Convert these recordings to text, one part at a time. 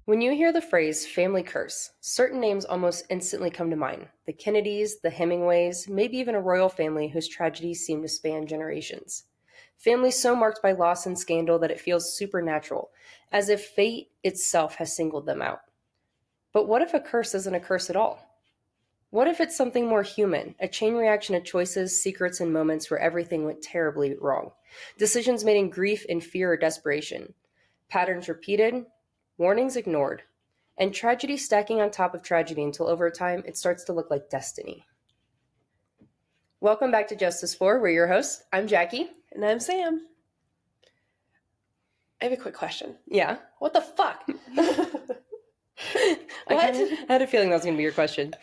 When you hear the phrase family curse, certain names almost instantly come to mind. The Kennedys, the Hemingways, maybe even a royal family whose tragedies seem to span generations. Families so marked by loss and scandal that it feels supernatural, as if fate itself has singled them out. But what if a curse isn't a curse at all? What if it's something more human, a chain reaction of choices, secrets, and moments where everything went terribly wrong? Decisions made in grief, in fear, or desperation. Patterns repeated, warnings ignored, and tragedy stacking on top of tragedy until over time it starts to look like destiny. Welcome back to Justice For. We're your hosts. I'm Jackie. And I'm Sam. I have a quick question. Yeah. What the fuck? I had a feeling that was going to be your question.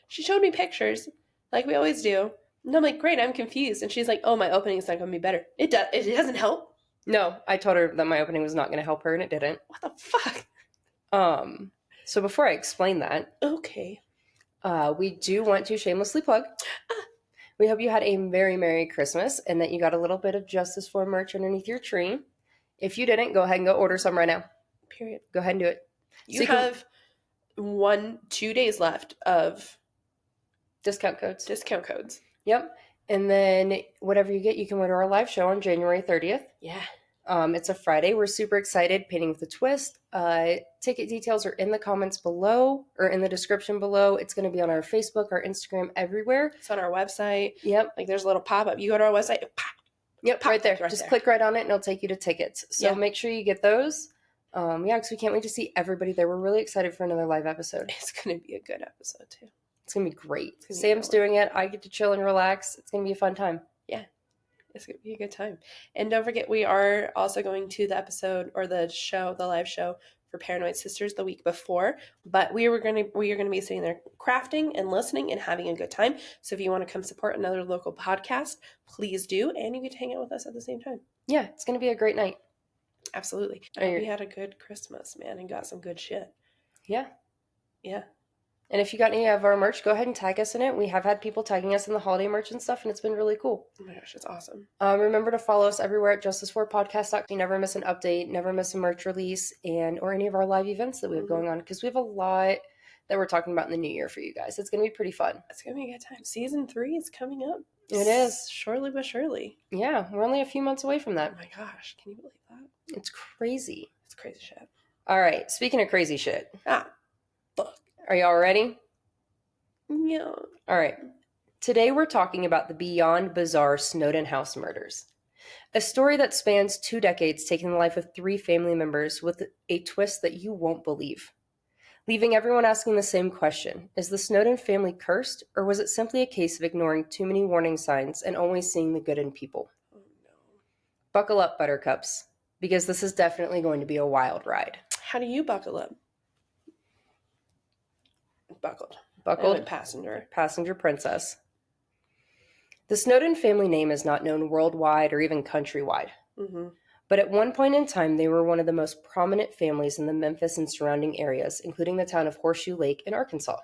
She showed me pictures, like we always do. And I'm like, great, I'm confused. And she's like, oh, my opening's not going to be better. It doesn't help. No, I told her that my opening was not going to help her, and it didn't. What the fuck? So before I explain that, okay, we do want to shamelessly plug. We hope you had a very Merry Christmas and that you got a little bit of Justice For merch underneath your tree. If you didn't, go ahead and go order some right now. Period. Go ahead and do it. You have 2 days left of discount codes. Yep. And then whatever you get, you can win our live show on January 30th. Yeah. It's a Friday. We're super excited. Painting with a Twist. Ticket details are in the comments below or in the description below. It's going to be on our Facebook, our Instagram, everywhere. It's on our website. Yep. Like there's a little pop-up. You go to our website. Yep, right there. Just click right on it and it'll take you to tickets. So Make sure you get those. Because we can't wait to see everybody there. We're really excited for another live episode. It's going to be a good episode too. It's going to be great. Sam's doing it. I get to chill and relax. It's going to be a fun time. Yeah. It's going to be a good time. And don't forget, we are also going to the episode or the live show for Paranoid Sisters the week before. But we are going to be sitting there crafting and listening and having a good time. So if you want to come support another local podcast, please do. And you get to hang out with us at the same time. Yeah, it's going to be a great night. Absolutely. We had a good Christmas, man, and got some good shit. Yeah. Yeah. And if you got any of our merch, go ahead and tag us in it. We have had people tagging us in the holiday merch and stuff, and it's been really cool. Oh my gosh, it's awesome. Remember to follow us everywhere at justiceforpodcast.com. You never miss an update, never miss a merch release, or any of our live events that we have going on, because we have a lot that we're talking about in the new year for you guys. It's going to be pretty fun. It's going to be a good time. Season 3 is coming up. It is. Surely but surely. Yeah, we're only a few months away from that. Oh my gosh, can you believe that? It's crazy. It's crazy shit. All right, speaking of crazy shit. Fuck. Are y'all ready? Yeah. All right. Today we're talking about the beyond bizarre Snowden house murders. A story that spans 2 decades, taking the life of 3 family members with a twist that you won't believe. Leaving everyone asking the same question: is the Snowden family cursed, or was it simply a case of ignoring too many warning signs and only seeing the good in people? Oh no. Buckle up, buttercups, because this is definitely going to be a wild ride. How do you buckle up? Buckled. Passenger princess. The Snowden family name is not known worldwide or even countrywide. Mm-hmm. But at one point in time, they were one of the most prominent families in the Memphis and surrounding areas, including the town of Horseshoe Lake in Arkansas,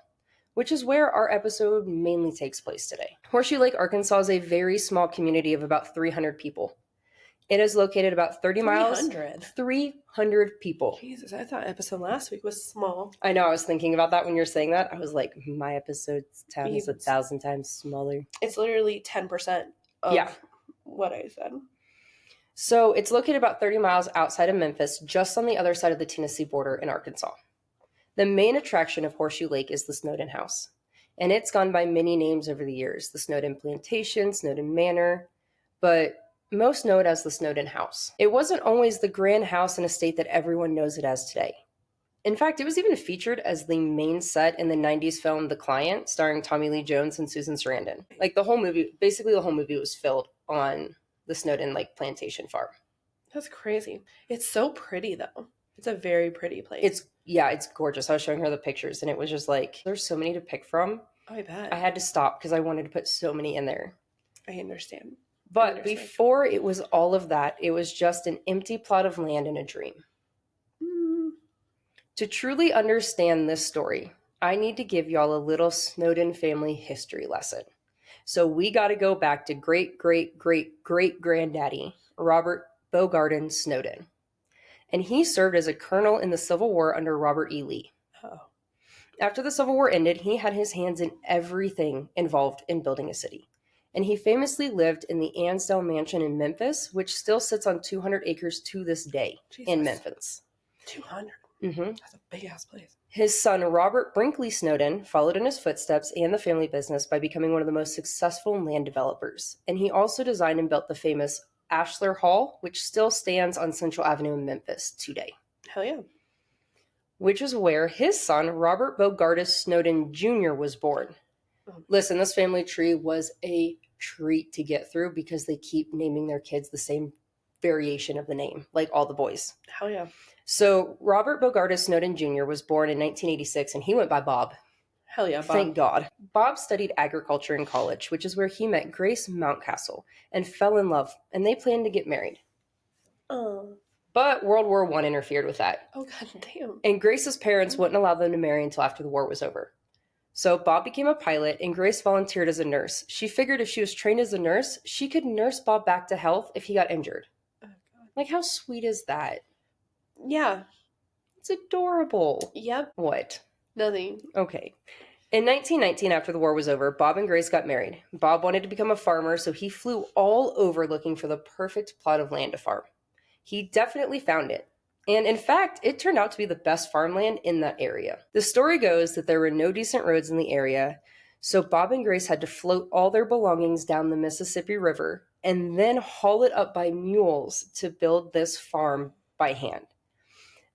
which is where our episode mainly takes place today. Horseshoe Lake, Arkansas is a very small community of about 300 people. It is located about 30 miles. 300 people. Jesus, I thought episode last week was small. I know, I was thinking about that when you were saying that. I was like, my episode's town is 1,000 times smaller. It's literally 10% of what I said. So it's located about 30 miles outside of Memphis, just on the other side of the Tennessee border in Arkansas. The main attraction of Horseshoe Lake is the Snowden house. And it's gone by many names over the years. The Snowden Plantation, Snowden Manor, but most know it as the Snowden house. It wasn't always the grand house and estate that everyone knows it as today. In fact, it was even featured as the main set in the 90s film The Client, starring Tommy Lee Jones and Susan Sarandon. Like the whole movie was filmed on the Snowden plantation farm. That's crazy. It's so pretty though. It's a very pretty place. It's gorgeous. I was showing her the pictures and it was just like, there's so many to pick from. Oh, I bet. I had to stop because I wanted to put so many in there. I understand. But before it was all of that, it was just an empty plot of land and a dream. To truly understand this story, I need to give y'all a little Snowden family history lesson. So we got to go back to great-great-great-great-granddaddy Robert Beaugarden Snowden. and he served as a colonel in the Civil War under Robert E. Lee. Oh. After the Civil War ended, he had his hands in everything involved in building a city. And he famously lived in the Ansdale Mansion in Memphis, which still sits on 200 acres to this day in Memphis. 200? Mm-hmm. That's a big-ass place. His son, Robert Brinkley Snowden, followed in his footsteps and the family business by becoming one of the most successful land developers. And he also designed and built the famous Ashlar Hall, which still stands on Central Avenue in Memphis today. Hell yeah. Which is where his son, Robert Bogardus Snowden Jr., was born. Listen, this family tree was a treat to get through because they keep naming their kids the same variation of the name, like all the boys. Hell yeah. So Robert Bogardus Snowden Jr. was born in 1986, and he went by Bob. Hell yeah, Bob. Thank God. Bob studied agriculture in college, which is where he met Grace Mountcastle and fell in love, and they planned to get married. Oh. But World War I interfered with that. Oh, god damn. And Grace's parents wouldn't allow them to marry until after the war was over. So Bob became a pilot, and Grace volunteered as a nurse. She figured if she was trained as a nurse, she could nurse Bob back to health if he got injured. Oh, God. Like, how sweet is that? Yeah. It's adorable. Yep. What? Nothing. Okay. In 1919, after the war was over, Bob and Grace got married. Bob wanted to become a farmer, so he flew all over looking for the perfect plot of land to farm. He definitely found it. And in fact, it turned out to be the best farmland in that area. The story goes that there were no decent roads in the area, so Bob and Grace had to float all their belongings down the Mississippi River and then haul it up by mules to build this farm by hand.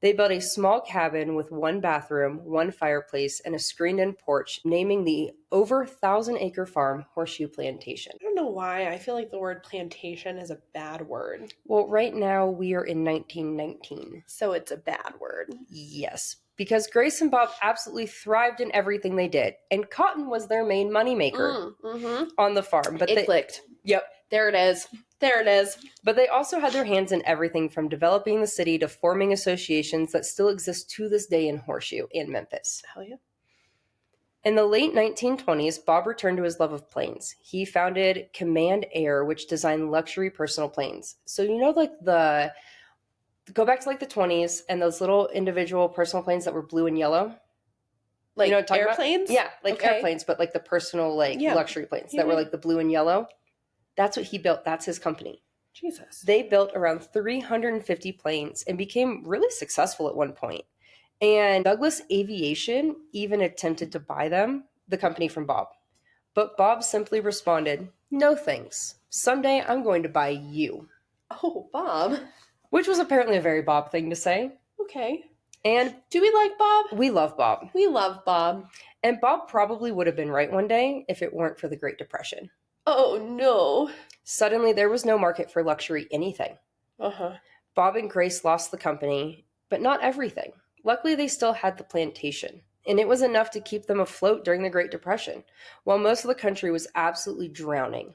They built a small cabin with one bathroom, one fireplace, and a screened-in porch, naming the over 1,000-acre farm Horseshoe Plantation. I don't know why. I feel like the word plantation is a bad word. Well, right now we are in 1919. So it's a bad word. Yes, because Grace and Bob absolutely thrived in everything they did, and cotton was their main moneymaker on the farm. But it clicked. Yep. There it is. There it is. But they also had their hands in everything from developing the city to forming associations that still exist to this day in Horseshoe and Memphis. Hell yeah. In the late 1920s, Bob returned to his love of planes. He founded Command Air, which designed luxury personal planes. So you know, like go back to like the 20s and those little individual personal planes that were blue and yellow. Like, you know what I'm talking airplanes? About? Yeah, like airplanes, but like the personal luxury planes that were like the blue and yellow. That's what he built. That's his company. Jesus. They built around 350 planes and became really successful at one point. And Douglas Aviation even attempted to buy them, the company from Bob. But Bob simply responded, "No thanks. Someday I'm going to buy you." Oh, Bob. Which was apparently a very Bob thing to say. Okay. And do we like Bob? We love Bob. We love Bob. And Bob probably would have been right one day if it weren't for the Great Depression. Oh, no. Suddenly, there was no market for luxury anything. Uh-huh. Bob and Grace lost the company, but not everything. Luckily, they still had the plantation, and it was enough to keep them afloat during the Great Depression, while most of the country was absolutely drowning.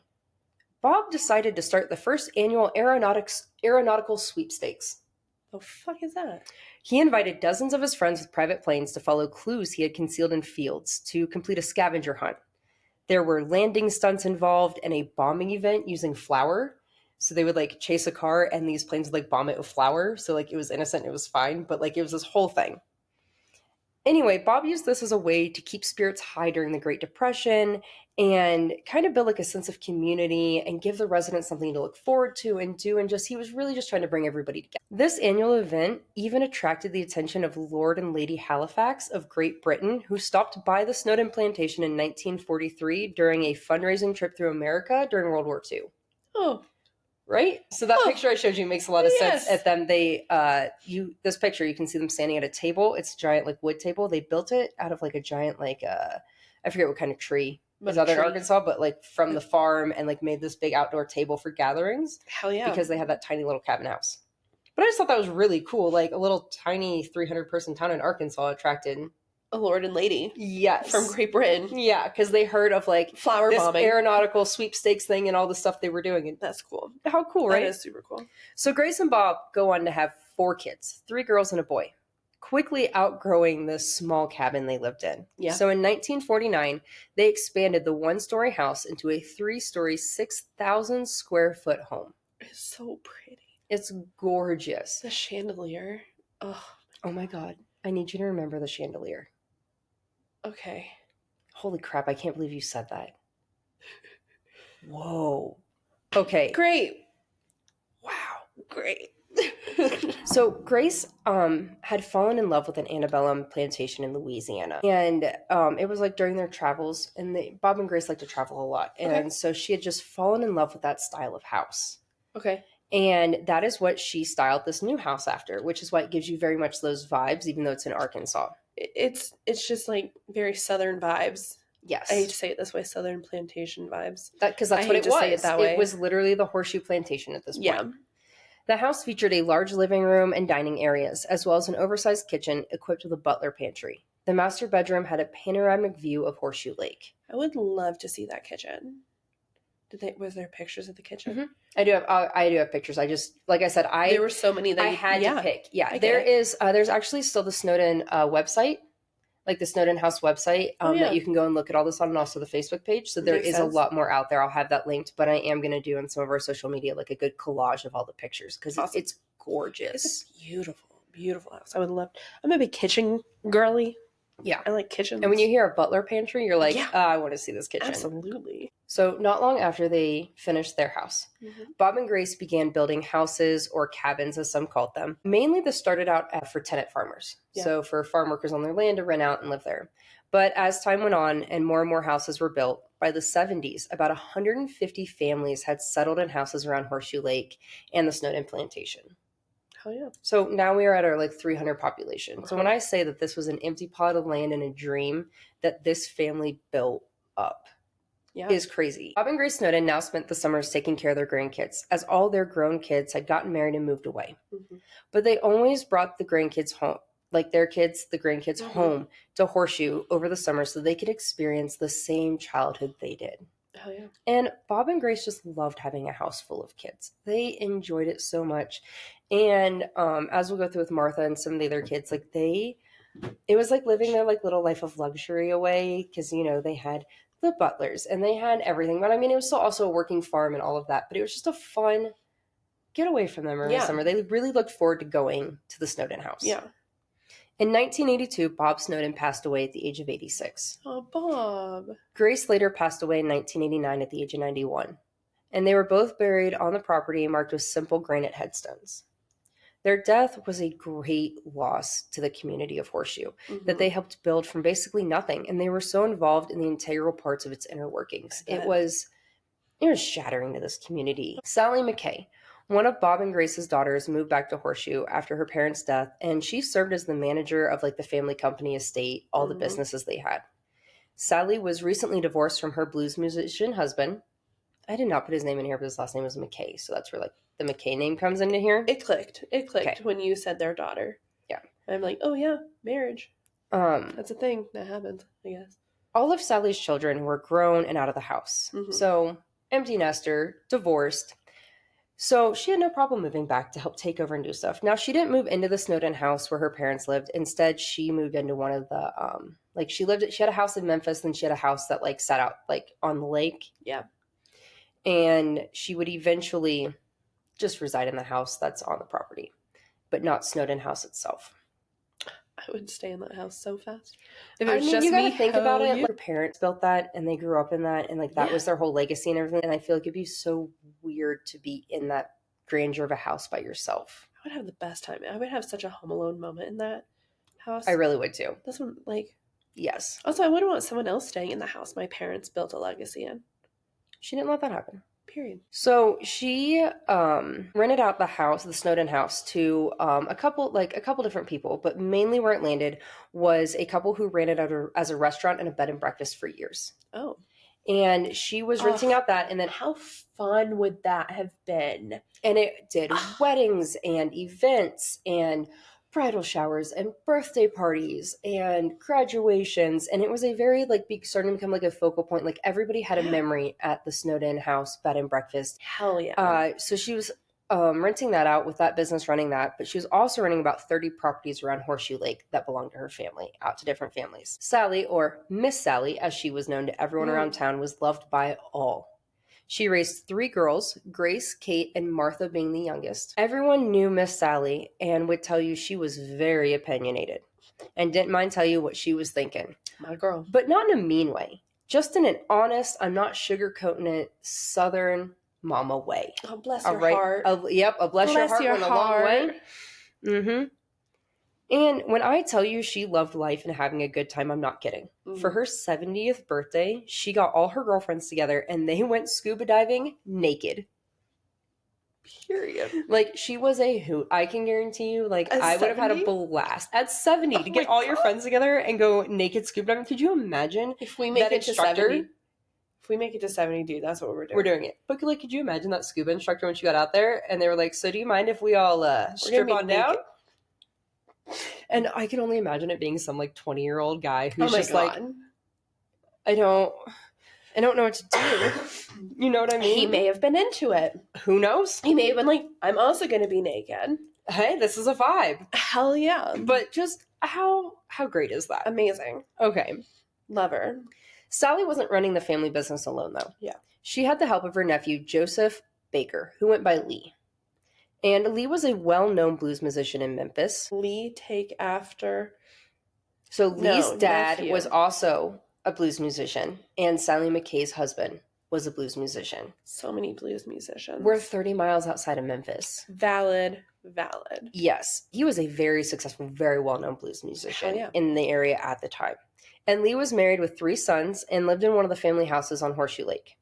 Bob decided to start the first annual aeronautical sweepstakes. The fuck is that? He invited dozens of his friends with private planes to follow clues he had concealed in fields to complete a scavenger hunt. There were landing stunts involved and a bombing event using flour. So they would like chase a car and these planes would like bomb it with flour. So like it was innocent, it was fine, but like it was this whole thing. Anyway, Bob used this as a way to keep spirits high during the Great Depression and kind of build like a sense of community and give the residents something to look forward to and do. And just, he was really just trying to bring everybody together. This annual event even attracted the attention of Lord and Lady Halifax of Great Britain, who stopped by the Snowden plantation in 1943 during a fundraising trip through America during World War II. Oh. Right? So that picture I showed you makes a lot of sense at them. They, this picture, you can see them standing at a table. It's a giant, like, wood table. They built it out of, like, a giant, like, I forget what kind of tree is out there in Arkansas, but, like, from the farm and, like, made this big outdoor table for gatherings. Hell yeah. Because they had that tiny little cabin house. But I just thought that was really cool. Like, a little tiny 300-person town in Arkansas attracted a lord and lady. Yes. From Great Britain. Yeah, because they heard of like flower bombing, aeronautical sweepstakes thing and all the stuff they were doing. And that's cool. How cool, right? That is super cool. So Grace and Bob go on to have 4 kids, 3 girls and a boy, quickly outgrowing the small cabin they lived in. Yeah. So in 1949, they expanded the 1-story house into a 3-story, 6,000 square foot home. It's so pretty. It's gorgeous. The chandelier. Oh, Oh my God. I need you to remember the chandelier. okay. Holy crap, I can't believe you said that. Whoa. Okay. Great. Wow. Great. So Grace had fallen in love with an antebellum plantation in Louisiana. And it was like during their travels, and Bob and Grace like to travel a lot. And Okay. so she had just fallen in love with that style of house. Okay. And that is what she styled this new house after, which is why it gives you very much those vibes, even though it's in Arkansas. It's just like very southern vibes. Yes. I hate to say it this way, southern plantation vibes. Because that's I what hate it to was. say it that way. It was literally the horseshoe plantation at this point. Yeah. The house featured a large living room and dining areas, as well as an oversized kitchen equipped with a butler pantry. The master bedroom had a panoramic view of Horseshoe Lake. I would love to see that kitchen. Was there pictures of the kitchen? Mm-hmm. I do have pictures. I just, like I said, there were so many that I had to pick. Yeah, there's actually still the Snowden website, like the Snowden House website, that you can go and look at all this on, and also the Facebook page. So there is a lot more out there. I'll have that linked, but I am going to do on some of our social media like a good collage of all the pictures because it's gorgeous. It's a beautiful, beautiful house. I would love. I'm a big kitchen girly. Yeah, I like kitchens. And when you hear a butler pantry, you're like, I want to see this kitchen. Absolutely. So not long after they finished their house, Bob and Grace began building houses, or cabins as some called them. Mainly this started out for tenant farmers. Yeah. So for farm workers on their land to rent out and live there. But as time went on and more houses were built, by the 70s, about 150 families had settled in houses around Horseshoe Lake and the Snowden plantation. Hell yeah. So now we are at our like 300 population. So when I say that this was an empty plot of land and a dream that this family built up, is crazy. Bob and Grace Snowden now spent the summers taking care of their grandkids, as all their grown kids had gotten married and moved away. But they always brought the grandkids home, like their kids, the grandkids home to Horseshoe over the summer so they could experience the same childhood they did. Oh, yeah. And Bob and Grace just loved having a house full of kids. They enjoyed it so much. And as we'll go through with Martha and some of the other kids, like it was like living their like little life of luxury away because, you know, they had the butlers and they had everything. But I mean, it was still also a working farm and all of that. But it was just a fun get away from them over the summer. They really looked forward to going to the Snowden house. Yeah. In 1982, Bob Snowden passed away at the age of 86. Oh, Bob. Grace later passed away in 1989 at the age of 91. And they were both buried on the property marked with simple granite headstones. Their death was a great loss to the community of Horseshoe that they helped build from basically nothing. And they were so involved in the integral parts of its inner workings. It was shattering to this community. Sally McKay, one of Bob and Grace's daughters, moved back to Horseshoe after her parents' death. And she served as the manager of like the family company estate, all the businesses they had. Sally was recently divorced from her blues musician husband. I did not put his name in here, but his last name was McKay. So that's where like the McKay name comes into here. It clicked when you said their daughter. Yeah. I'm like, oh yeah, marriage. That's a thing that happened, I guess. All of Sally's children were grown and out of the house. So empty nester, divorced. So she had no problem moving back to help take over and do stuff. Now, she didn't move into the Snowden house where her parents lived. Instead, she moved into one of the, she had a house in Memphis, and she had a house that like sat out like on the lake. Yeah. And she would eventually just reside in the house that's on the property, but not Snowden house itself. I would stay in that house so fast. If it was just you gotta think about it. Like, her parents built that, and they grew up in that, and like that was their whole legacy and everything. And I feel like it'd be so weird to be in that grandeur of a house by yourself. I would have the best time. I would have such a Home Alone moment in that house. I really would too. That's one, like, yes. Also, I wouldn't want someone else staying in the house my parents built a legacy in. She didn't let that happen. Period. So she rented out the house, the Snowden house, to a couple different people, but mainly where it landed was a couple who ran it out as a restaurant and a bed and breakfast for years. Oh. And she was renting out that, and then how fun would that have been? And it did weddings and events and bridal showers and birthday parties and graduations, and it was a very like starting to become like a focal point. Like everybody had a memory at the Snowden house bed and breakfast. Hell yeah. So she was renting that out with that business running that, but she was also running about 30 properties around Horseshoe Lake that belonged to her family, out to different families. Sally, or Miss Sally as she was known to everyone around town, was loved by all. She raised 3 girls, Grace, Kate, and Martha being the youngest. Everyone knew Miss Sally and would tell you she was very opinionated and didn't mind tell you what she was thinking. My girl. But not in a mean way. Just in an honest, I'm not sugarcoating it, Southern mama way. Oh, bless All your right? heart. Yep, a bless your heart went a long way. Mm-hmm. And when I tell you she loved life and having a good time, I'm not kidding. For her 70th birthday, she got all her girlfriends together and they went scuba diving naked. Period. Like, she was a hoot. I can guarantee you, like, I would have had a blast at 70 to get all your friends together and go naked scuba diving. Could you imagine if we make that it to instructor? 70? If we make it to 70, dude, that's what we're doing. We're doing it. But, like, could you imagine that scuba instructor when she got out there and they were like, so do you mind if we all strip on down? And I can only imagine it being some, like, 20-year-old guy who's just like, I don't know what to do. You know what I mean? He may have been into it. Who knows? He may have been like, I'm also going to be naked. Hey, this is a vibe. Hell yeah. But just how great is that? Amazing. Okay. Love her. Sally wasn't running the family business alone, though. Yeah. She had the help of her nephew, Joseph Baker, who went by Lee. And Lee was a well-known blues musician in Memphis. Lee take after... So Lee's dad nephew. was also a blues musician, and Sally McKay's husband was a blues musician. So many blues musicians. We're 30 miles outside of Memphis. Valid. Yes. He was a very successful, very well-known blues musician in the area at the time. And Lee was married with 3 sons and lived in one of the family houses on Horseshoe Lake.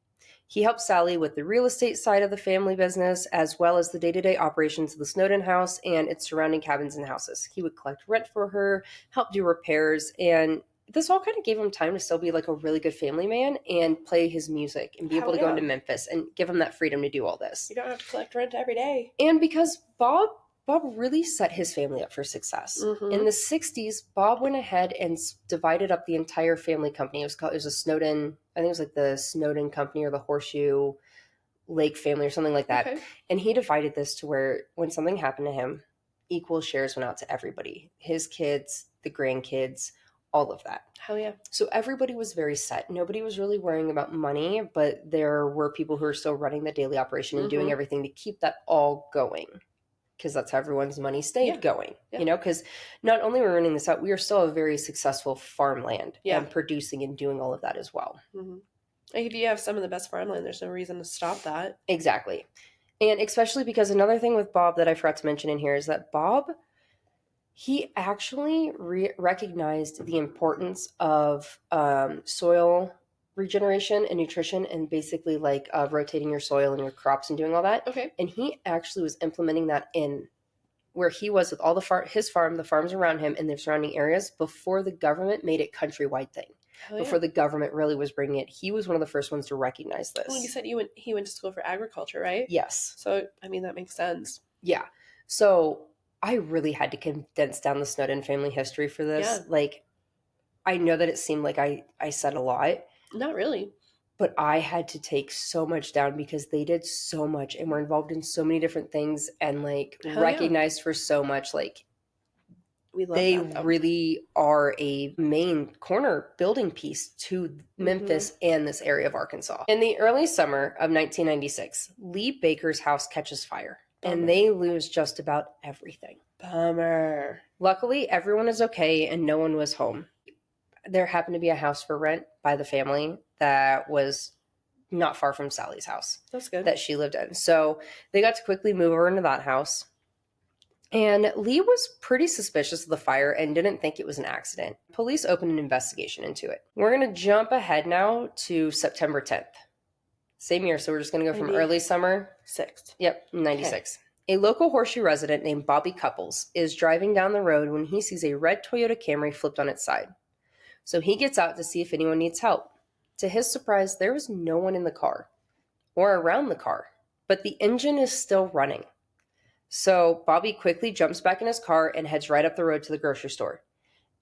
He helped Sally with the real estate side of the family business, as well as the day-to-day operations of the Snowden house and its surrounding cabins and houses. He would collect rent for her, help do repairs, and this all kind of gave him time to still be like a really good family man and play his music and be able to go into Memphis and give him that freedom to do all this. You don't have to collect rent every day. And because Bob really set his family up for success. Mm-hmm. In the 60s, Bob went ahead and divided up the entire family company. It was a Snowden, I think it was like the Snowden company or the Horseshoe Lake family or something like that. Okay. And he divided this to where when something happened to him, equal shares went out to everybody. His kids, the grandkids, all of that. Hell yeah. So everybody was very set. Nobody was really worrying about money, but there were people who were still running the daily operation and doing everything to keep that all going. Because that's how everyone's money stayed going, you know, because not only were we running this out, we are still a very successful farmland and producing and doing all of that as well. Mm-hmm. If you have some of the best farmland, there's no reason to stop that. Exactly. And especially because another thing with Bob that I forgot to mention in here is that Bob, he actually recognized the importance of soil regeneration and nutrition and basically like rotating your soil and your crops and doing all that. Okay. And he actually was implementing that in where he was with all the his farm, the farms around him and the surrounding areas before the government made it countrywide thing. Before the government really was bringing it. He was one of the first ones to recognize this. Well, you said he went to school for agriculture, right? Yes. So, I mean, that makes sense. Yeah. So I really had to condense down the Snowden family history for this. Yeah. Like, I know that it seemed like I said a lot. Not really. But I had to take so much down because they did so much and were involved in so many different things and like recognized for so much. Like they really are a main corner building piece to Memphis and this area of Arkansas. In the early summer of 1996, Lee Baker's house catches fire and they lose just about everything. Bummer. Luckily, everyone is okay and no one was home. There happened to be a house for rent by the family that was not far from Sally's house. That's good. That she lived in. So they got to quickly move over into that house. And Lee was pretty suspicious of the fire and didn't think it was an accident. Police opened an investigation into it. We're going to jump ahead now to September 10th. Same year, so we're just going to go from early summer. 6th. Yep, 96. Okay. A local Horseshoe resident named Bobby Couples is driving down the road when he sees a red Toyota Camry flipped on its side. So he gets out to see if anyone needs help. To his surprise, there was no one in the car or around the car, but the engine is still running. So Bobby quickly jumps back in his car and heads right up the road to the grocery store.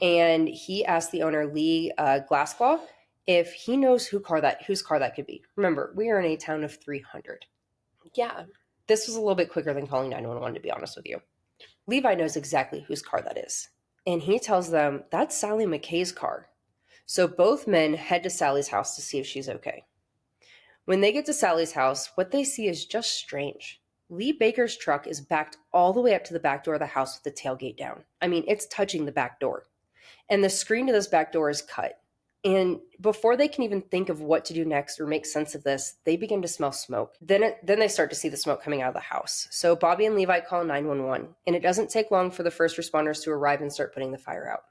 And he asks the owner, Lee Glassclaw, if he knows whose car that could be. Remember, we are in a town of 300. Yeah. This was a little bit quicker than calling 911, to be honest with you. Levi knows exactly whose car that is. And he tells them, that's Sally McKay's car. So both men head to Sally's house to see if she's okay. When they get to Sally's house, what they see is just strange. Lee Baker's truck is backed all the way up to the back door of the house with the tailgate down. I mean, it's touching the back door. And the screen to this back door is cut. And before they can even think of what to do next or make sense of this, they begin to smell smoke. Then they start to see the smoke coming out of the house. So Bobby and Levi call 911, and it doesn't take long for the first responders to arrive and start putting the fire out.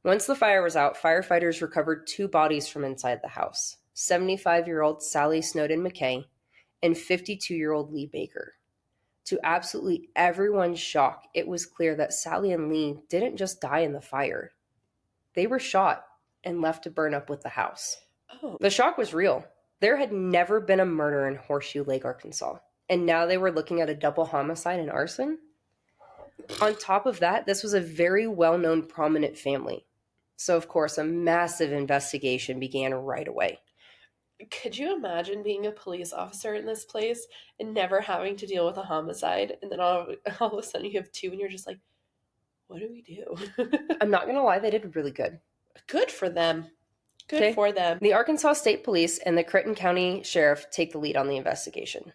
Once the fire was out, firefighters recovered 2 bodies from inside the house, 75-year-old Sally Snowden McKay and 52-year-old Lee Baker. To absolutely everyone's shock, it was clear that Sally and Lee didn't just die in the fire. They were shot and left to burn up with the house. Oh. The shock was real. There had never been a murder in Horseshoe Lake, Arkansas, and now they were looking at a double homicide and arson. On top of that, this was a very well-known prominent family. So, of course, a massive investigation began right away. Could you imagine being a police officer in this place and never having to deal with a homicide, and then all of a sudden you have 2 and you're just like, what do we do? I'm not going to lie, they did really good. Good for them. Good for them. The Arkansas State Police and the Creighton County Sheriff take the lead on the investigation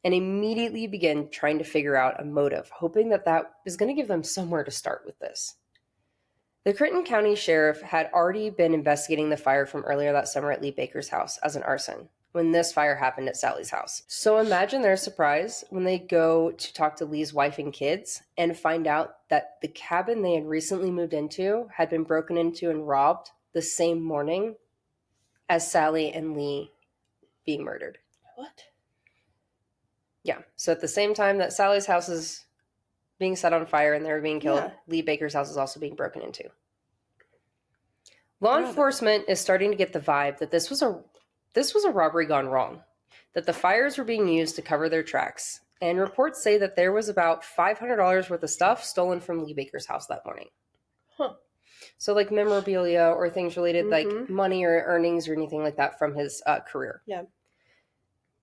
and immediately begin trying to figure out a motive, hoping that is going to give them somewhere to start with this. The Creighton County Sheriff had already been investigating the fire from earlier that summer at Lee Baker's house as an arson when this fire happened at Sally's house. So imagine their surprise when they go to talk to Lee's wife and kids and find out that the cabin they had recently moved into had been broken into and robbed the same morning as Sally and Lee being murdered. What? Yeah. So at the same time that Sally's house is being set on fire and they were being killed, Lee Baker's house is also being broken into. Law enforcement is starting to get the vibe that this was a robbery gone wrong, that the fires were being used to cover their tracks, and reports say that there was about $500 worth of stuff stolen from Lee Baker's house that morning. Huh. So like memorabilia or things related like money or earnings or anything like that from his career. Yeah.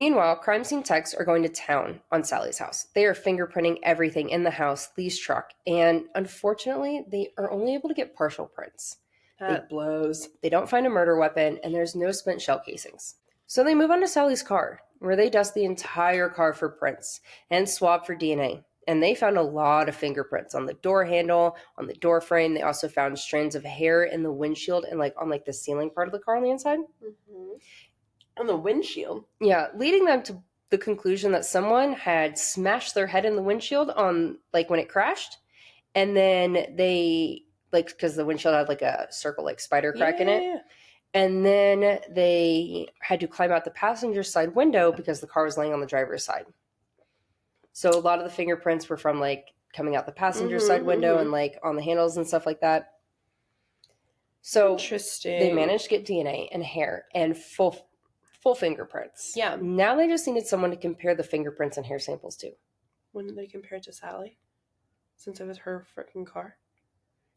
Meanwhile, crime scene techs are going to town on Sally's house. They are fingerprinting everything in the house, Lee's truck, and unfortunately, they are only able to get partial prints. That blows. They don't find a murder weapon, and there's no spent shell casings. So they move on to Sally's car, where they dust the entire car for prints and swab for DNA. And they found a lot of fingerprints on the door handle, on the door frame. They also found strands of hair in the windshield and on the ceiling part of the car on the inside. Mm-hmm. On the windshield? Yeah, leading them to the conclusion that someone had smashed their head in the windshield on when it crashed. And then they, because the windshield had a circle spider crack in it. Yeah. And then they had to climb out the passenger side window because the car was laying on the driver's side. So a lot of the fingerprints were from coming out the passenger side window and on the handles and stuff like that. So interesting. They managed to get DNA and hair and full fingerprints. Yeah. Now they just needed someone to compare the fingerprints and hair samples to. When did they compare it to Sally? Since it was her freaking car?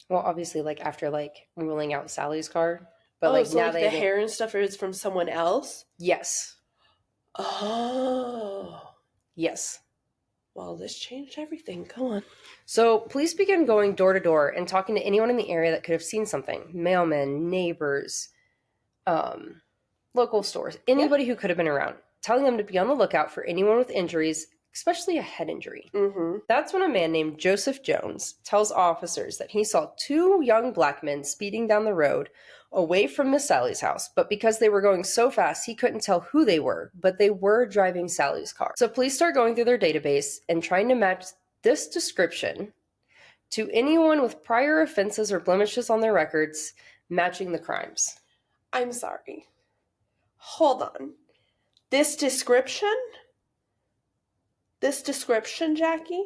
Well, obviously after ruling out Sally's car. But so now the hair and stuff is from someone else? Yes. Oh. Yes. Well, this changed everything. Come on. So police began going door to door and talking to anyone in the area that could have seen something. Mailmen, neighbors, local stores, anybody who could have been around, telling them to be on the lookout for anyone with injuries, especially a head injury. Mm-hmm. That's when a man named Joseph Jones tells officers that he saw 2 young black men speeding down the road away from Miss Sally's house, but because they were going so fast, he couldn't tell who they were, but they were driving Sally's car. So police start going through their database and trying to match this description to anyone with prior offenses or blemishes on their records matching the crimes. I'm sorry. Hold on. This description, Jackie?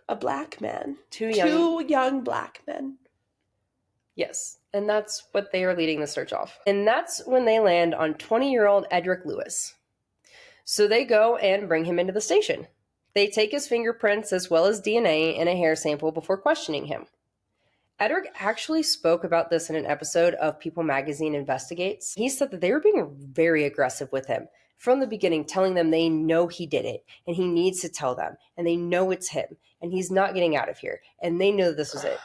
A black man. 2 young black men. Yes, and that's what they are leading the search off. And that's when they land on 20-year-old Edric Lewis. So they go and bring him into the station. They take his fingerprints as well as DNA and a hair sample before questioning him. Edric actually spoke about this in an episode of People Magazine Investigates. He said that they were being very aggressive with him from the beginning, telling them they know he did it and he needs to tell them and they know it's him and he's not getting out of here and they know this was it.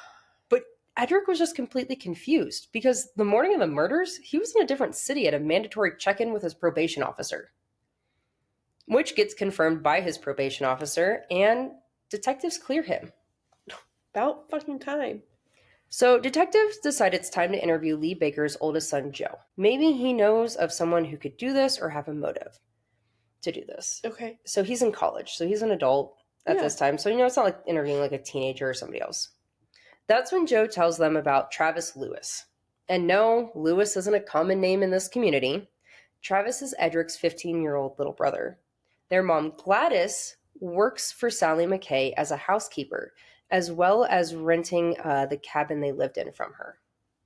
But Edric was just completely confused because the morning of the murders, he was in a different city at a mandatory check-in with his probation officer, which gets confirmed by his probation officer, and detectives clear him. About fucking time. So detectives decide it's time to interview Lee Baker's oldest son, Joe. Maybe he knows of someone who could do this or have a motive to do this. Okay. So he's in college, so he's an adult at this time. So, it's not like interviewing like a teenager or somebody else. That's when Joe tells them about Travis Lewis. And no, Lewis isn't a common name in this community. Travis is Edric's 15-year-old little brother. Their mom, Gladys, works for Sally McKay as a housekeeper, as well as renting the cabin they lived in from her.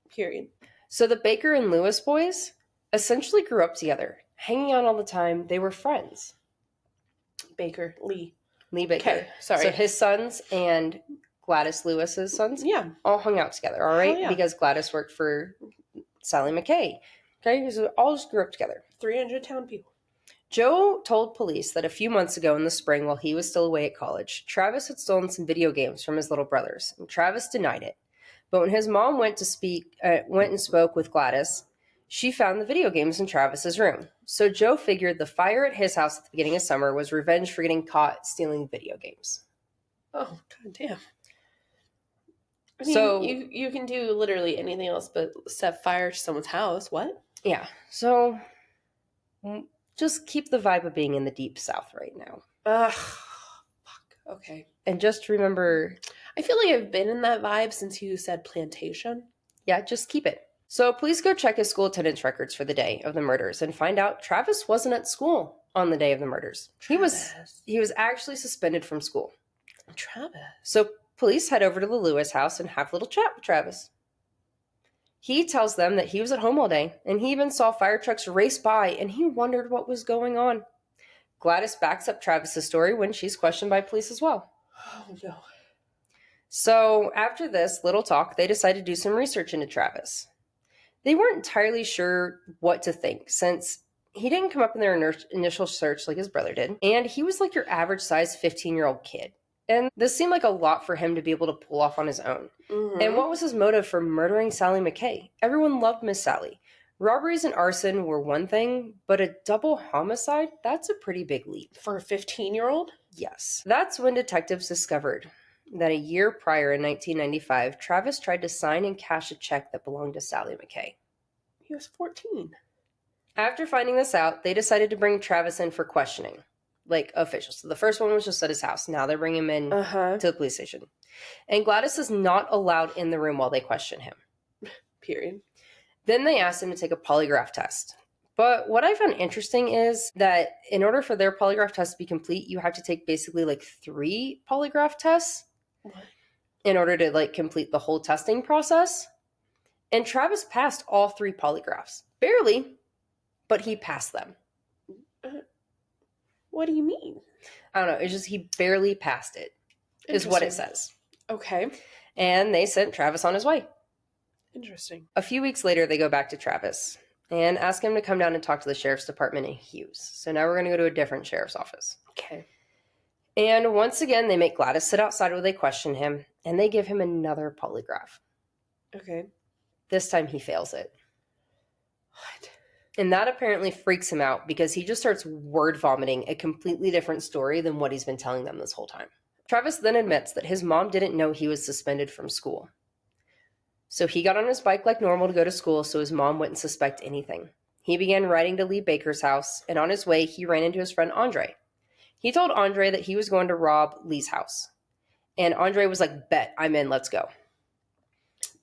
Period. So the Baker and Lewis boys essentially grew up together, hanging out all the time. They were friends. Lee Baker. Okay, sorry. So his sons and Gladys Lewis's sons all hung out together, all right? Because Gladys worked for Sally McKay. Okay, so all just grew up together. 300 town people. Joe told police that a few months ago in the spring, while he was still away at college, Travis had stolen some video games from his little brothers, and Travis denied it. But when his mom went and spoke with Gladys, she found the video games in Travis's room. So Joe figured the fire at his house at the beginning of summer was revenge for getting caught stealing video games. Oh, god damn. I mean, so you can do literally anything else but set fire to someone's house. What? Yeah. So just keep the vibe of being in the deep south right now. Fuck. Okay. And just remember, I feel like I've been in that vibe since you said plantation. Yeah, just keep it. So police go check his school attendance records for the day of the murders and find out Travis wasn't at school on the day of the murders. Travis. He was actually suspended from school. Travis. So police head over to the Lewis house and have a little chat with Travis. He tells them that he was at home all day, and he even saw fire trucks race by, and he wondered what was going on. Gladys backs up Travis's story when she's questioned by police as well. Oh, no. So after this little talk, they decide to do some research into Travis. They weren't entirely sure what to think, since he didn't come up in their initial search like his brother did, and he was like your average-sized 15-year-old kid. And this seemed like a lot for him to be able to pull off on his own. Mm-hmm. And what was his motive for murdering Sally McKay? Everyone loved Miss Sally. Robberies and arson were one thing, but a double homicide, that's a pretty big leap. For a 15-year-old? Yes. That's when detectives discovered that a year prior in 1995, Travis tried to sign and cash a check that belonged to Sally McKay. He was 14. After finding this out, they decided to bring Travis in for questioning. Like officials. So the first one was just at his house. Now they're bringing him in to the police station. And Gladys is not allowed in the room while they question him. Period. Then they asked him to take a polygraph test. But what I found interesting is that in order for their polygraph test to be complete, you have to take basically like 3 polygraph tests in order to like complete the whole testing process. And Travis passed all 3 polygraphs. Barely, but he passed them. What do you mean? I don't know. It's just he barely passed it, is what it says. Okay. And they sent Travis on his way. Interesting. A few weeks later, they go back to Travis and ask him to come down and talk to the sheriff's department in Hughes. So now we're going to go to a different sheriff's office. Okay. And once again, they make Gladys sit outside while they question him, and they give him another polygraph. Okay. This time he fails it. What? And that apparently freaks him out because he just starts word vomiting a completely different story than what he's been telling them this whole time. Travis then admits that his mom didn't know he was suspended from school. So he got on his bike like normal to go to school so his mom wouldn't suspect anything. He began riding to Lee Baker's house, and on his way, he ran into his friend Andre. He told Andre that he was going to rob Lee's house. And Andre was like, bet, I'm in, let's go.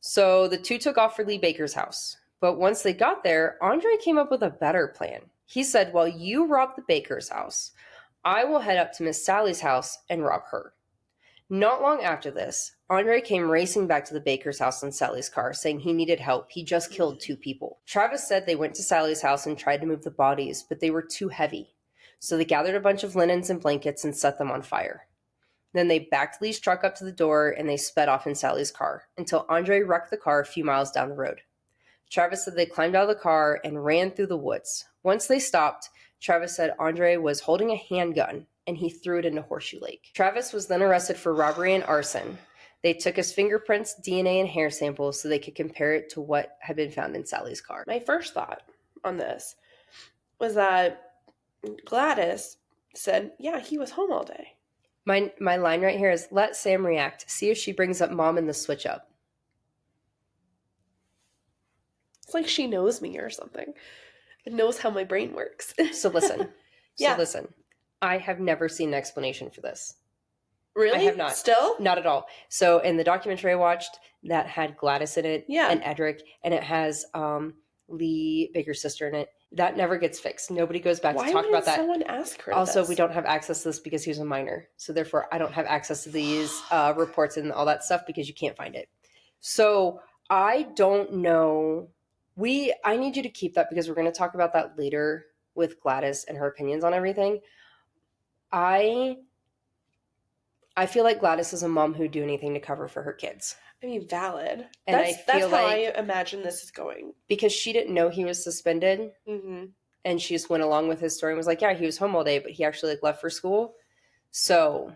So the two took off for Lee Baker's house. But once they got there, Andre came up with a better plan. He said, while you rob the Baker's house, I will head up to Miss Sally's house and rob her. Not long after this, Andre came racing back to the Baker's house in Sally's car, saying he needed help. He just killed 2 people. Travis said they went to Sally's house and tried to move the bodies, but they were too heavy. So they gathered a bunch of linens and blankets and set them on fire. Then they backed Lee's truck up to the door and they sped off in Sally's car until Andre wrecked the car a few miles down the road. Travis said they climbed out of the car and ran through the woods. Once they stopped, Travis said Andre was holding a handgun and he threw it into Horseshoe Lake. Travis was then arrested for robbery and arson. They took his fingerprints, DNA, and hair samples so they could compare it to what had been found in Sally's car. My first thought on this was that Gladys said, yeah, he was home all day. My line right here is, let Sam react. See if she brings up mom in the switch up. It's like she knows me or something. It knows how my brain works. So listen. Yeah. So listen. I have never seen an explanation for this. Really? I have not. Still? Not at all. So in the documentary I watched, that had Gladys in it, Yeah. and Edric, and it has Lee Baker's sister in it. That never gets fixed. Nobody goes back to talk about that. Why wouldn't someone ask her Also, this? we don't have access to this because he was a minor. So therefore, I don't have access to these reports and all that stuff because you can't find it. So I don't know. I need you to keep that because we're going to talk about that later with Gladys and her opinions on everything. I feel like Gladys is a mom who'd do anything to cover for her kids. I mean, valid. And that's how I imagine this is going. Because she didn't know he was suspended. Mm-hmm. And she just went along with his story and was like, yeah, he was home all day, but he actually left for school. So.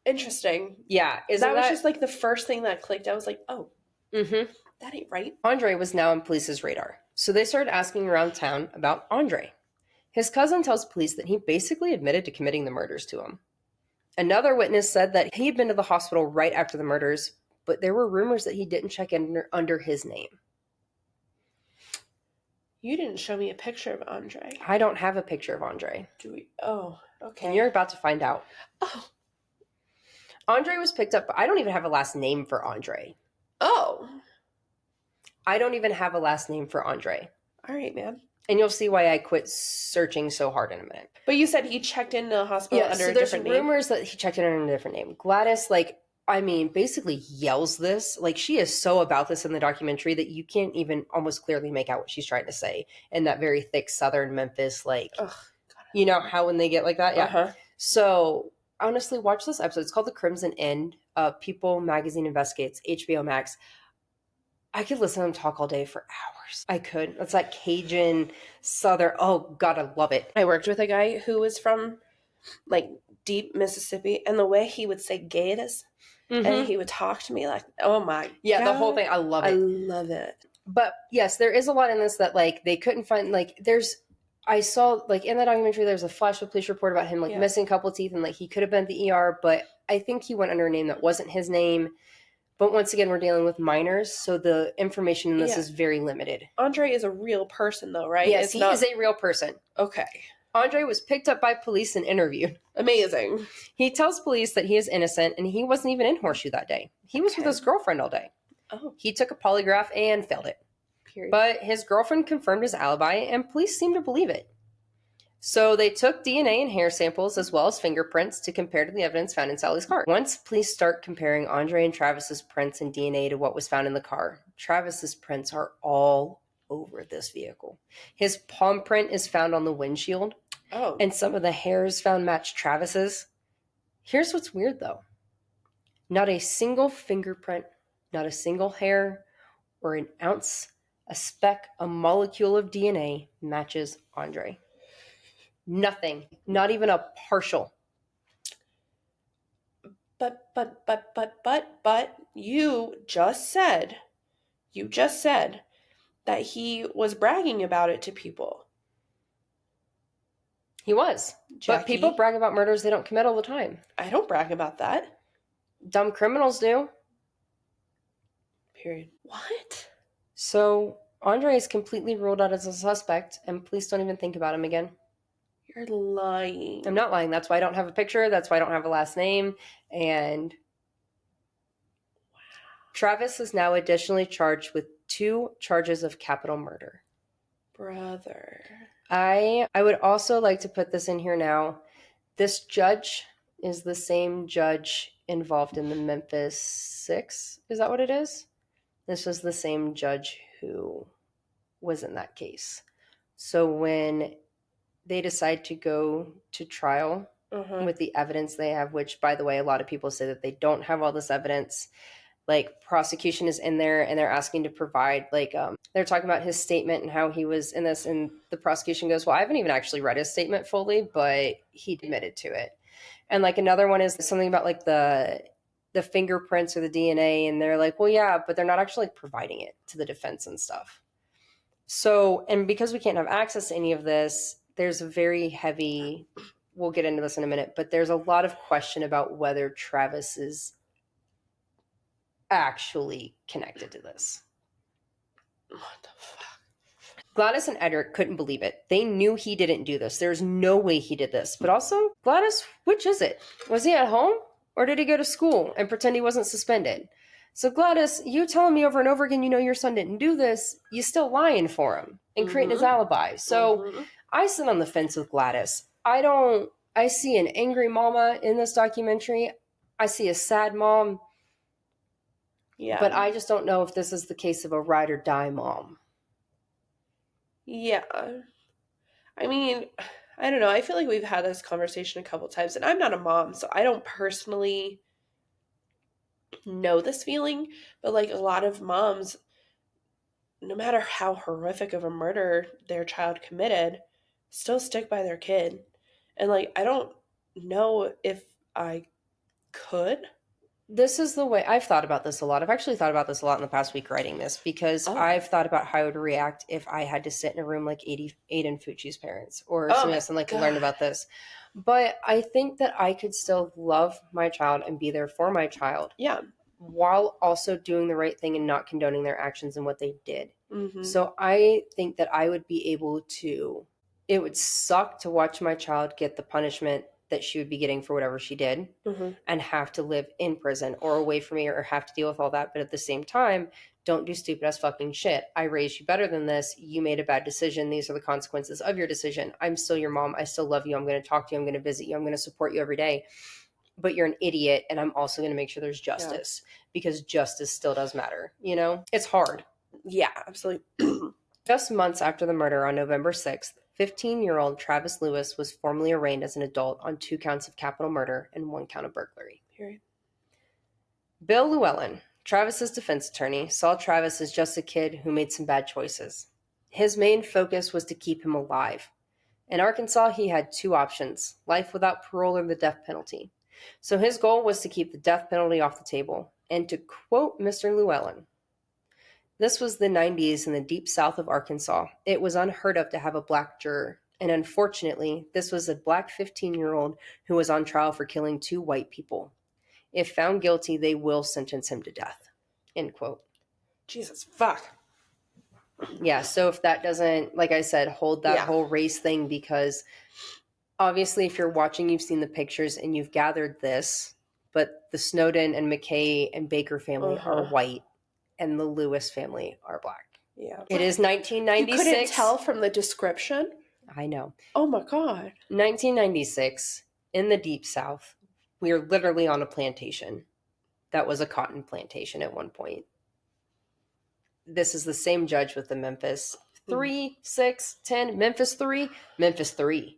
Interesting. Yeah. That was just like the first thing that clicked. I was like, oh, that ain't right. Andre was now on police's radar. So they started asking around town about Andre. His cousin tells police that he basically admitted to committing the murders to him. Another witness said that he had been to the hospital right after the murders, but there were rumors that he didn't check in under his name. You didn't show me a picture of Andre. I don't have a picture of Andre. Do we? Oh, okay. And you're about to find out. Oh. Andre was picked up, but I don't even have a last name for Andre. Oh. I don't even have a last name for Andre. All right, man. And you'll see why I quit searching so hard in a minute. But you said he checked into the hospital under a different name. There's rumors that he checked in under a different name. Gladys, basically yells this. Like, she is so about this in the documentary that you can't even almost clearly make out what she's trying to say in that very thick Southern Memphis, you know how when they get like that? Yeah. Uh-huh. So, honestly, watch this episode. It's called The Crimson End. People Magazine Investigates, HBO Max. I could listen to them talk all day for hours. I could. It's like Cajun, Southern. Oh, God, I love it. I worked with a guy who was from, deep Mississippi, and the way he would say gators, and he would talk to me like, oh, my God. Yeah, the whole thing. I love it. I love it. But, yes, there is a lot in this that, they couldn't find, I saw, in that documentary, there's a flash of police report about him, missing a couple of teeth, and, he could have been at the ER, but I think he went under a name that wasn't his name. But once again, we're dealing with minors, so the information in this is very limited. Andre is a real person, though, right? Yes, he is a real person. Okay. Andre was picked up by police and interviewed. Amazing. He tells police that he is innocent, and he wasn't even in Horseshoe that day. He was with his girlfriend all day. Oh. He took a polygraph and failed it. Period. But his girlfriend confirmed his alibi, and police seemed to believe it. So they took DNA and hair samples as well as fingerprints to compare to the evidence found in Sally's car. Once police start comparing Andre and Travis's prints and DNA to what was found in the car, Travis's prints are all over this vehicle. His palm print is found on the windshield. Oh. And some of the hairs found match Travis's. Here's what's weird, though. Not a single fingerprint, not a single hair, or an ounce, a speck, a molecule of DNA matches Andre. Nothing. Not even a partial. But you just said that he was bragging about it to people. He was. Jackie, but people brag about murders they don't commit all the time. I don't brag about that. Dumb criminals do. Period. What? So, Andre is completely ruled out as a suspect, and police don't even think about him again. You're lying. I'm not lying. That's why I don't have a picture. That's why I don't have a last name. And Travis is now additionally charged with 2 charges of capital murder. Brother. I would also like to put this in here now. This judge is the same judge involved in the Memphis 6. Is that what it is? This was the same judge who was in that case. So when they decide to go to trial with the evidence they have, which, by the way, a lot of people say that they don't have all this evidence. Prosecution is in there and they're asking to provide, they're talking about his statement and how he was in this. And the prosecution goes, well, I haven't even actually read his statement fully, but he admitted to it. And another one is something about the the fingerprints or the DNA, and they're like, well, yeah, but they're not actually providing it to the defense and stuff. So, and because we can't have access to any of this, there's a very heavy, we'll get into this in a minute, but there's a lot of question about whether Travis is actually connected to this. What the fuck? Gladys and Edric couldn't believe it. They knew he didn't do this. There's no way he did this. But also, Gladys, which is it? Was he at home? Or did he go to school and pretend he wasn't suspended? So Gladys, you telling me over and over again you know your son didn't do this, you still lying for him and creating his alibi. So I sit on the fence with Gladys. I see an angry mama in this documentary. I see a sad mom. Yeah. But I just don't know if this is the case of a ride or die mom. Yeah. I mean, I don't know. I feel like we've had this conversation a couple times, and I'm not a mom, so I don't personally know this feeling, but like a lot of moms, no matter how horrific of a murder their child committed, still stick by their kid. And like, I don't know if I could. This is the way I've thought about this a lot. I've actually thought about this a lot in the past week writing this because I've thought about how I would react if I had to sit in a room like Aiden Fucci's parents or somebody else and like learn about this. But I think that I could still love my child and be there for my child. Yeah. While also doing the right thing and not condoning their actions and what they did. Mm-hmm. So I think that I would be able to, it would suck to watch my child get the punishment that she would be getting for whatever she did and have to live in prison or away from me or have to deal with all that. But at the same time, don't do stupid ass fucking shit. I raised you better than this. You made a bad decision. These are the consequences of your decision. I'm still your mom. I still love you. I'm going to talk to you. I'm going to visit you. I'm going to support you every day. But you're an idiot, and I'm also going to make sure there's justice because justice still does matter. You know, it's hard. Yeah, absolutely. Just months after the murder on November 6th, 15-year-old Travis Lewis was formally arraigned as an adult on 2 counts of capital murder and 1 count of burglary. Period. Bill Llewellyn, Travis's defense attorney, saw Travis as just a kid who made some bad choices. His main focus was to keep him alive. In Arkansas, he had 2 options, life without parole or the death penalty. So his goal was to keep the death penalty off the table. And to quote Mr. Llewellyn, this was the 90s in the deep south of Arkansas. It was unheard of to have a black juror. And unfortunately, this was a black 15-year-old who was on trial for killing 2 white people. If found guilty, they will sentence him to death. End quote. Jesus, fuck. Yeah, so if that doesn't, like I said, hold that whole race thing, because obviously if you're watching, you've seen the pictures and you've gathered this, but the Snowden and McKay and Baker family are white and the Lewis family are black. Yeah. It is 1996. You couldn't tell from the description? I know. Oh my God. 1996 in the deep south. We are literally on a plantation that was a cotton plantation at one point. This is the same judge with the Memphis 3, 6, 10, Memphis 3, Memphis 3.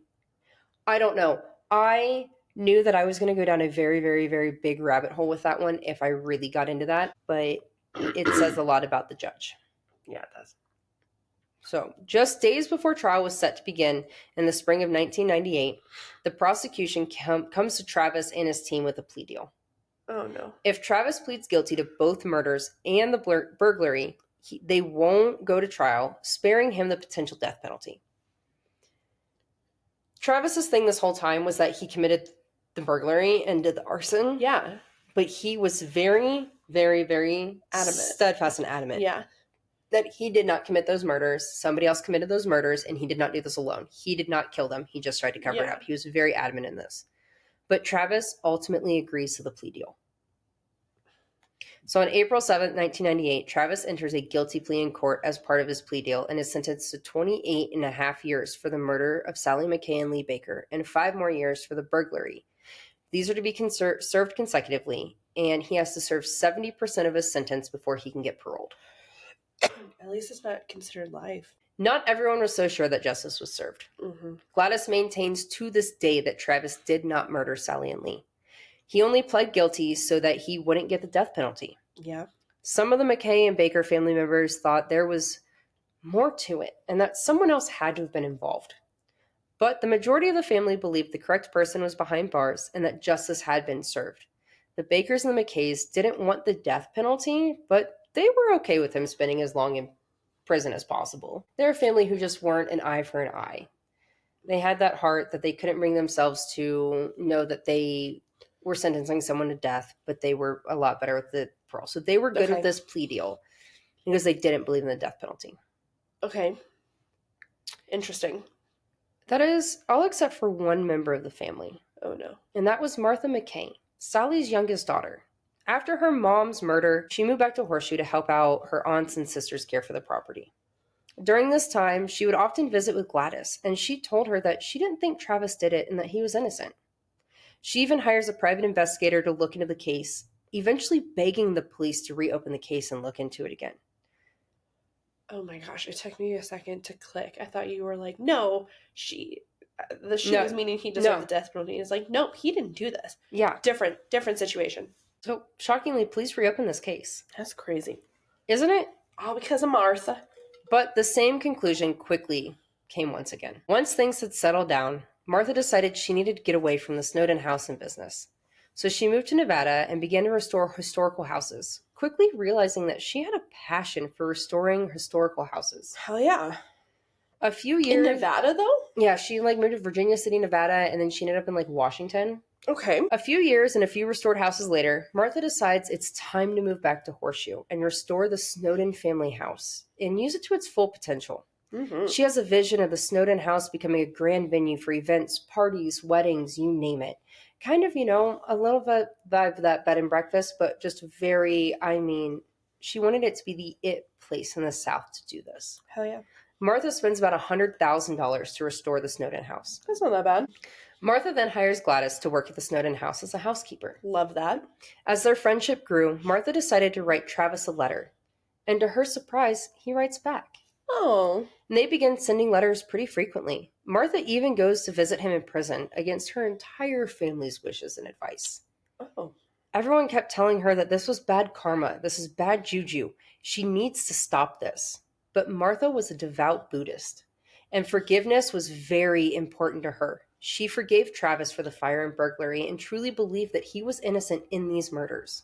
I don't know. I knew that I was going to go down a very, very, very big rabbit hole with that one if I really got into that, but it says a lot about the judge. Yeah, it does. So, just days before trial was set to begin in the spring of 1998, the prosecution comes to Travis and his team with a plea deal. Oh, no. If Travis pleads guilty to both murders and the burglary, they won't go to trial, sparing him the potential death penalty. Travis's thing this whole time was that he committed the burglary and did the arson. Yeah. But he was very, very, very adamant, steadfast and adamant. Yeah. That he did not commit those murders. Somebody else committed those murders, and he did not do this alone. He did not kill them. He just tried to cover it up. He was very adamant in this. But Travis ultimately agrees to the plea deal. So on April 7th, 1998, Travis enters a guilty plea in court as part of his plea deal and is sentenced to 28 and a half years for the murder of Sally McKay and Lee Baker and 5 more years for the burglary. These are to be served consecutively, and he has to serve 70% of his sentence before he can get paroled. At least it's not considered life. Not everyone was so sure that justice was served. Gladys maintains to this day that Travis did not murder Sally and Lee. He only pled guilty so that he wouldn't get the death penalty. Yeah. Some of the McKay and Baker family members thought there was more to it and that someone else had to have been involved. But the majority of the family believed the correct person was behind bars and that justice had been served. The Bakers and the McKays didn't want the death penalty, but they were okay with him spending as long in prison as possible. They're a family who just weren't an eye for an eye. They had that heart that they couldn't bring themselves to know that they were sentencing someone to death, but they were a lot better with the parole. So they were good with this plea deal because they didn't believe in the death penalty. Okay. Interesting. That is all except for one member of the family. Oh, no. And that was Martha McKay, Sally's youngest daughter. After her mom's murder, she moved back to Horseshoe to help out her aunts and sisters care for the property. During this time, she would often visit with Gladys, and she told her that she didn't think Travis did it and that he was innocent. She even hires a private investigator to look into the case, eventually begging the police to reopen the case and look into it again. Oh my gosh, it took me a second to click. I thought you were like, no, the she No. was meaning he deserved No. the death penalty. It's like, no, he didn't do this. Yeah. Different situation. So, shockingly, police reopened this case. That's crazy. Isn't it? All because of Martha. But the same conclusion quickly came once again. Once things had settled down, Martha decided she needed to get away from the Snowden house and business. So she moved to Nevada and began to restore historical houses, quickly realizing that she had a passion for restoring historical houses. Hell yeah. A few years... In Nevada, though? Yeah, she moved to Virginia City, Nevada, and then she ended up in Washington. Okay. A few years and a few restored houses later, Martha decides it's time to move back to Horseshoe and restore the Snowden family house and use it to its full potential. Mm-hmm. She has a vision of the Snowden house becoming a grand venue for events, parties, weddings, you name it. Kind of, a little bit vibe of that bed and breakfast, but just very, she wanted it to be the it place in the South to do this. Hell yeah. Martha spends about $100,000 to restore the Snowden house. That's not that bad. Martha then hires Gladys to work at the Snowden house as a housekeeper. Love that. As their friendship grew, Martha decided to write Travis a letter. And to her surprise, he writes back. Oh. And they begin sending letters pretty frequently. Martha even goes to visit him in prison against her entire family's wishes and advice. Oh. Everyone kept telling her that this was bad karma, this is bad juju. She needs to stop this. But Martha was a devout Buddhist, and forgiveness was very important to her. She forgave Travis for the fire and burglary and truly believed that he was innocent in these murders.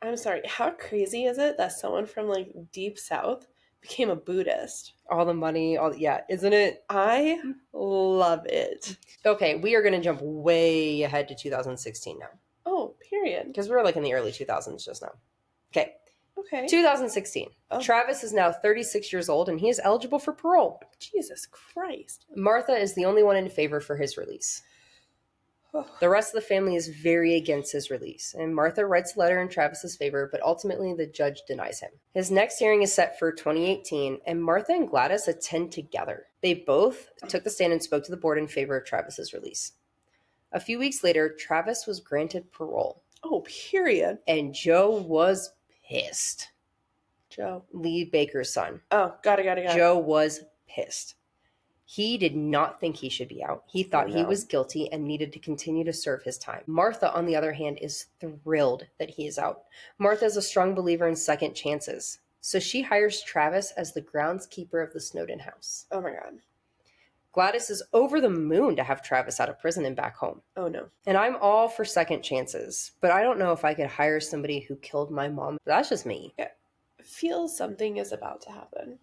I'm sorry, how crazy is it that someone from deep south became a Buddhist? All the money, isn't it? I love it. Okay, we are going to jump way ahead to 2016 now. Oh, period. Because we're in the early 2000s just now. Okay. 2016. Oh. Travis is now 36 years old and he is eligible for parole. Jesus Christ. Martha is the only one in favor for his release. The rest of the family is very against his release, and Martha writes a letter in Travis's favor, but ultimately the judge denies him. His next hearing is set for 2018, and Martha and Gladys attend together. They both took the stand and spoke to the board in favor of Travis's release. A few weeks later, Travis was granted parole. Oh, period. And Joe was pissed. Joe. Lee Baker's son. Oh, got it. Joe was pissed. He did not think he should be out. He thought he was guilty and needed to continue to serve his time. Martha, on the other hand, is thrilled that he is out. Martha is a strong believer in second chances. So she hires Travis as the groundskeeper of the Snowden house. Oh my God. Gladys is over the moon to have Travis out of prison and back home. Oh no. And I'm all for second chances, but I don't know if I could hire somebody who killed my mom. That's just me. Yeah. Feels something is about to happen.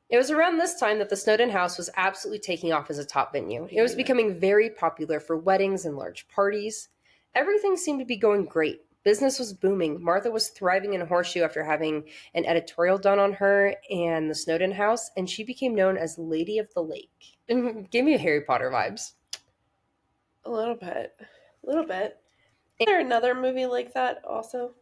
It was around this time that the Snowden house was absolutely taking off as a top venue. It was becoming very popular for weddings and large parties. Everything seemed to be going great. Business was booming. Martha was thriving in Horseshoe after having an editorial done on her and the Snowden house, and she became known as Lady of the Lake. Gave me Harry Potter vibes. A little bit. Is there another movie like that also?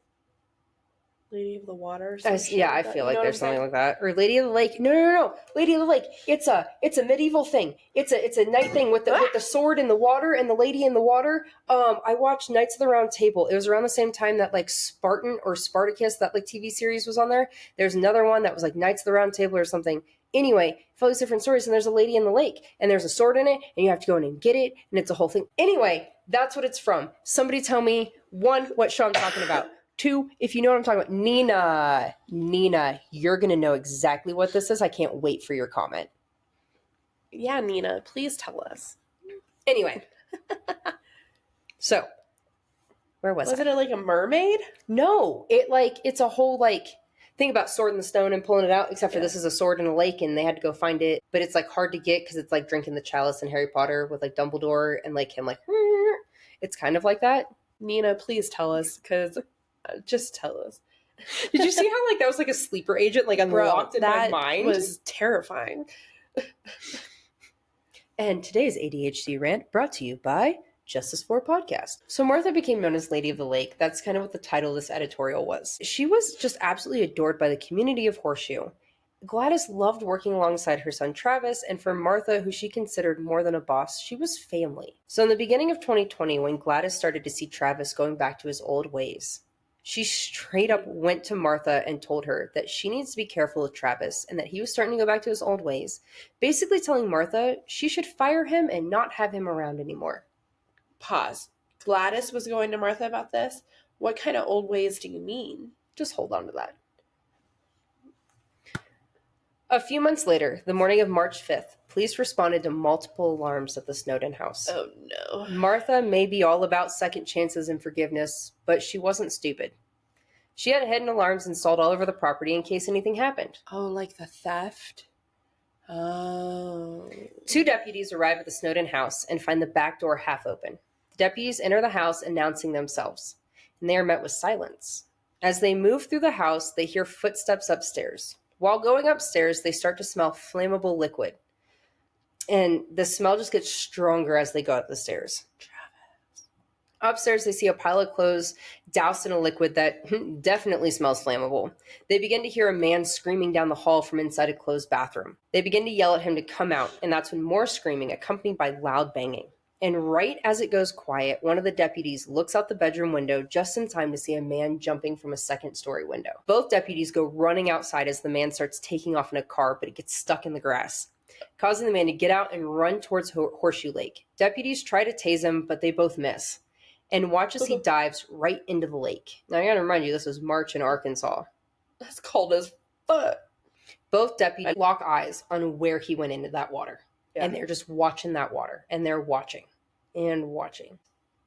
Lady of the Water? I feel like there's something like that. Or Lady of the Lake. No. Lady of the Lake. It's a medieval thing. It's a knight thing with the sword in the water and the lady in the water. I watched Knights of the Round Table. It was around the same time that Spartan or Spartacus, that TV series was on there. There's another one that was Knights of the Round Table or something. Anyway, all these different stories, and there's a lady in the lake, and there's a sword in it, and you have to go in and get it, and it's a whole thing. Anyway, that's what it's from. Somebody tell me, 1, what show I'm talking about. 2, if you know what I'm talking about. Nina, you're going to know exactly what this is. I can't wait for your comment. Yeah, Nina, please tell us. Anyway. So, Where was Was I? it like a mermaid? No, it's a whole thing about sword in the stone and pulling it out, except for this is a sword in a lake and they had to go find it, but it's hard to get because it's like drinking the chalice in Harry Potter with Dumbledore and him it's kind of like that. Nina, please tell us, because just tell us. Did you see how that was a sleeper agent unlocked in my mind? That was terrifying. And today's ADHD rant brought to you by Justice for Podcast. So Martha became known as Lady of the Lake. That's kind of what the title of this editorial was. She was just absolutely adored by the community of Horseshoe. Gladys loved working alongside her son Travis, and for Martha, who she considered more than a boss, she was family. So in the beginning of 2020, when Gladys started to see Travis going back to his old ways, she straight up went to Martha and told her that she needs to be careful with Travis and that he was starting to go back to his old ways, basically telling Martha she should fire him and not have him around anymore. Pause. Gladys was going to Martha about this? What kind of old ways do you mean? Just hold on to that. A few months later, the morning of March 5th, police responded to multiple alarms at the Snowden house. Oh, no. Martha may be all about second chances and forgiveness, but she wasn't stupid. She had hidden alarms installed all over the property in case anything happened. Oh, like the theft? Oh. 2 deputies arrive at the Snowden house and find the back door half open. The deputies enter the house announcing themselves, and they are met with silence. As they move through the house, they hear footsteps upstairs. While going upstairs, they start to smell flammable liquid. And the smell just gets stronger as they go up the stairs. Travis. Upstairs, they see a pile of clothes doused in a liquid that definitely smells flammable. They begin to hear a man screaming down the hall from inside a closed bathroom. They begin to yell at him to come out, and that's when more screaming, accompanied by loud banging. And right as it goes quiet, one of the deputies looks out the bedroom window just in time to see a man jumping from a second-story window. Both deputies go running outside as the man starts taking off in a car, but it gets stuck in the grass, causing the man to get out and run towards Horseshoe Lake. Deputies try to tase him, but they both miss, and watch as he dives right into the lake. Now, I gotta remind you, this was March in Arkansas. That's cold as fuck. Both deputies lock eyes on where he went into that water. Yeah. And they're just watching that water. And they're watching and watching.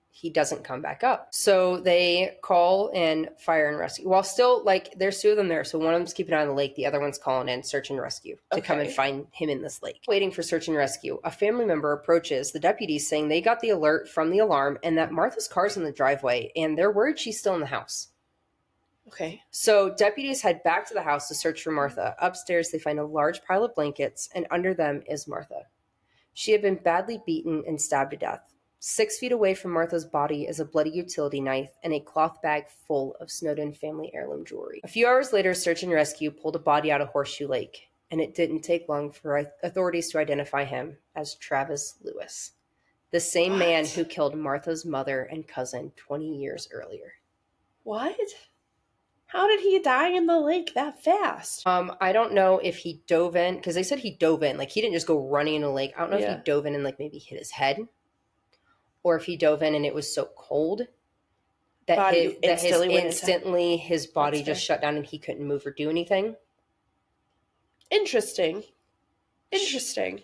He doesn't come back up. So they call in fire and rescue. While still, there's 2 of them there. So one of them's keeping an eye on the lake. The other one's calling in search and rescue to come and find him in this lake. Waiting for search and rescue, a family member approaches the deputies saying they got the alert from the alarm and that Martha's car's in the driveway and they're worried she's still in the house. Okay. So deputies head back to the house to search for Martha. Upstairs, they find a large pile of blankets, and under them is Martha. She had been badly beaten and stabbed to death. 6 feet away from Martha's body is a bloody utility knife and a cloth bag full of Snowden family heirloom jewelry. A few hours later, search and rescue pulled a body out of Horseshoe Lake, and it didn't take long for authorities to identify him as Travis Lewis, the same man who killed Martha's mother and cousin 20 years earlier. What? How did he die in the lake that fast? I don't know if he dove in, because they said he dove in. He didn't just go running in the lake. I don't know if he dove in and maybe hit his head, or if he dove in and it was so cold that his body just shut down and he couldn't move or do anything. Interesting.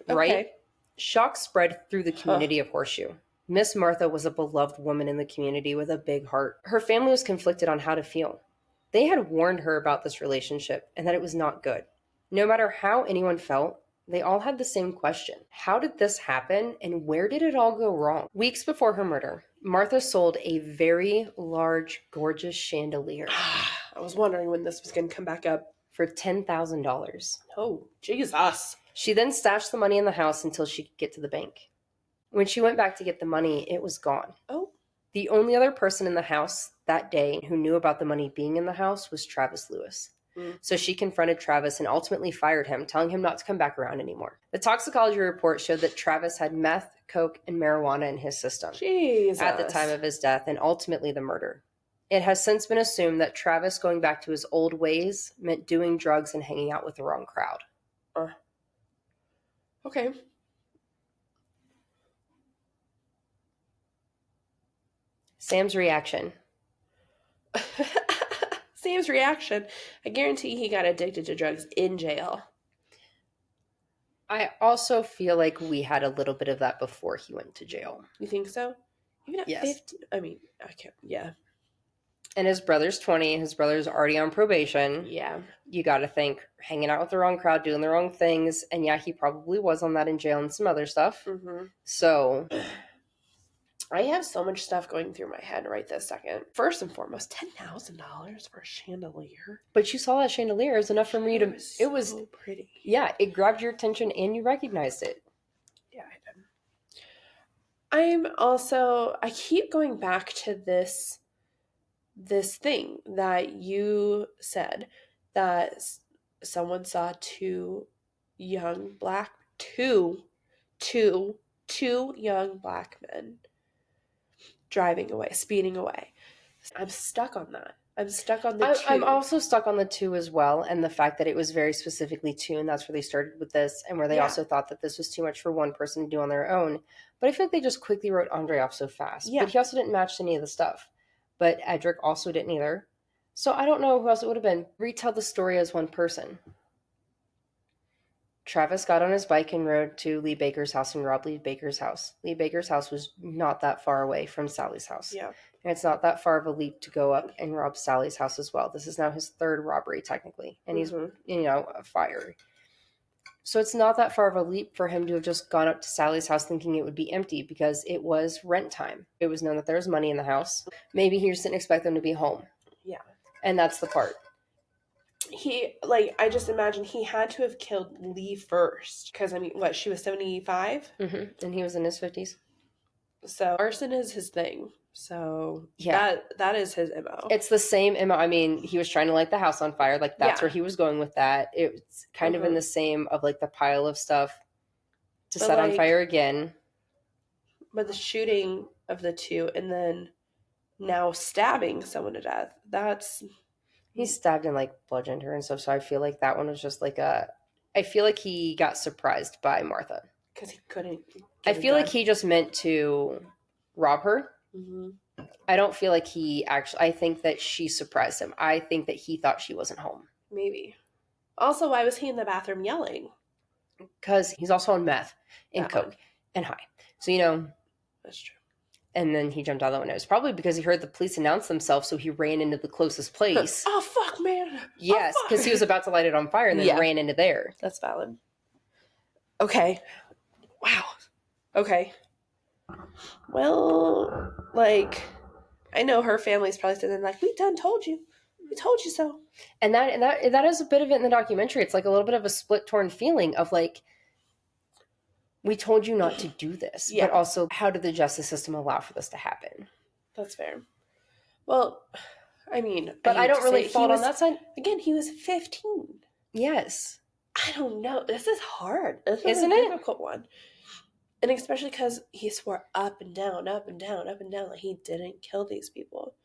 Right? Okay. Shock spread through the community of Horseshoe. Miss Martha was a beloved woman in the community with a big heart. Her family was conflicted on how to feel. They had warned her about this relationship and that it was not good. No matter how anyone felt, they all had the same question. How did this happen and where did it all go wrong? Weeks before her murder, Martha sold a very large, gorgeous chandelier. I was wondering when this was going to come back up. For $10,000. Oh, Jesus. She then stashed the money in the house until she could get to the bank. When she went back to get the money, it was gone. Oh. The only other person in the house that day who knew about the money being in the house was Travis Lewis. So she confronted Travis and ultimately fired him, telling him not to come back around anymore. The toxicology report showed that Travis had meth, coke, and marijuana in his system at the time of his death and ultimately the murder. It has since been assumed that Travis going back to his old ways meant doing drugs and hanging out with the wrong crowd. Okay. Sam's reaction. Sam's reaction. I guarantee he got addicted to drugs in jail. I also feel like we had a little bit of that before he went to jail. You think so? Even at Yes. 15, I mean, I can't, yeah. And his brother's 20. His brother's already on probation. Yeah. You got to think, hanging out with the wrong crowd, doing the wrong things. And yeah, he probably was on that in jail and some other stuff. Mm-hmm. So I have so much stuff going through my head right this second. First and foremost, $10,000 for a chandelier. But you saw that chandelier. It was enough for me to... It was so pretty. Yeah, it grabbed your attention and you recognized it. Yeah, I did. I keep going back to this thing that you said, that someone saw two young black men driving away, speeding away. I'm stuck on that. I'm stuck on the two. I'm also stuck on the 2 as well, and the fact that it was very specifically 2, and that's where they started with this, and where they also thought that this was too much for one person to do on their own. But I feel like they just quickly wrote Andre off so fast. Yeah. But he also didn't match any of the stuff. But Edric also didn't either. So I don't know who else it would have been. Retell the story as one person. Travis got on his bike and rode to Lee Baker's house and robbed Lee Baker's house. Lee Baker's house was not that far away from Sally's house. Yeah. And it's not that far of a leap to go up and rob Sally's house as well. This is now his 3rd robbery, technically. And he's, a fire. So it's not that far of a leap for him to have just gone up to Sally's house thinking it would be empty, because it was rent time. It was known that there was money in the house. Maybe he just didn't expect them to be home. Yeah. And that's the part. I just imagine he had to have killed Lee first. Because, I mean, she was 75? Mm-hmm. And he was in his 50s. So arson is his thing. So that is his MO. It's the same MO. I mean, he was trying to light the house on fire. Like, that's where he was going with that. It's kind of in the same of, like, the pile of stuff to set on fire again. But the shooting of the 2 and then now stabbing someone to death, that's... He stabbed and, like, bludgeoned her and stuff. So I feel like that one was just, like, I feel like he got surprised by Martha. Because he couldn't... I feel like he just meant to rob her. Mm-hmm. I don't feel like he actually... I think that she surprised him. I think that he thought she wasn't home. Maybe. Also, why was he in the bathroom yelling? Because he's also on meth and coke and high. So, That's true. And then he jumped out the window. It's probably because he heard the police announce themselves, so he ran into the closest place. Oh, fuck, man. Yes, because he was about to light it on fire and then ran into there. That's valid. Okay. Wow. Okay. Well, I know her family's probably sitting there we done told you. We told you so. And that is a bit of it in the documentary. It's like a little bit of a split, torn feeling of we told you not to do this. Yeah. But also, how did the justice system allow for this to happen? That's fair. Well, I mean... But I don't really fault on that side. Again, he was 15. Yes. I don't know. This is hard. Isn't a it? Difficult one. And especially because he swore up and down, like he didn't kill these people.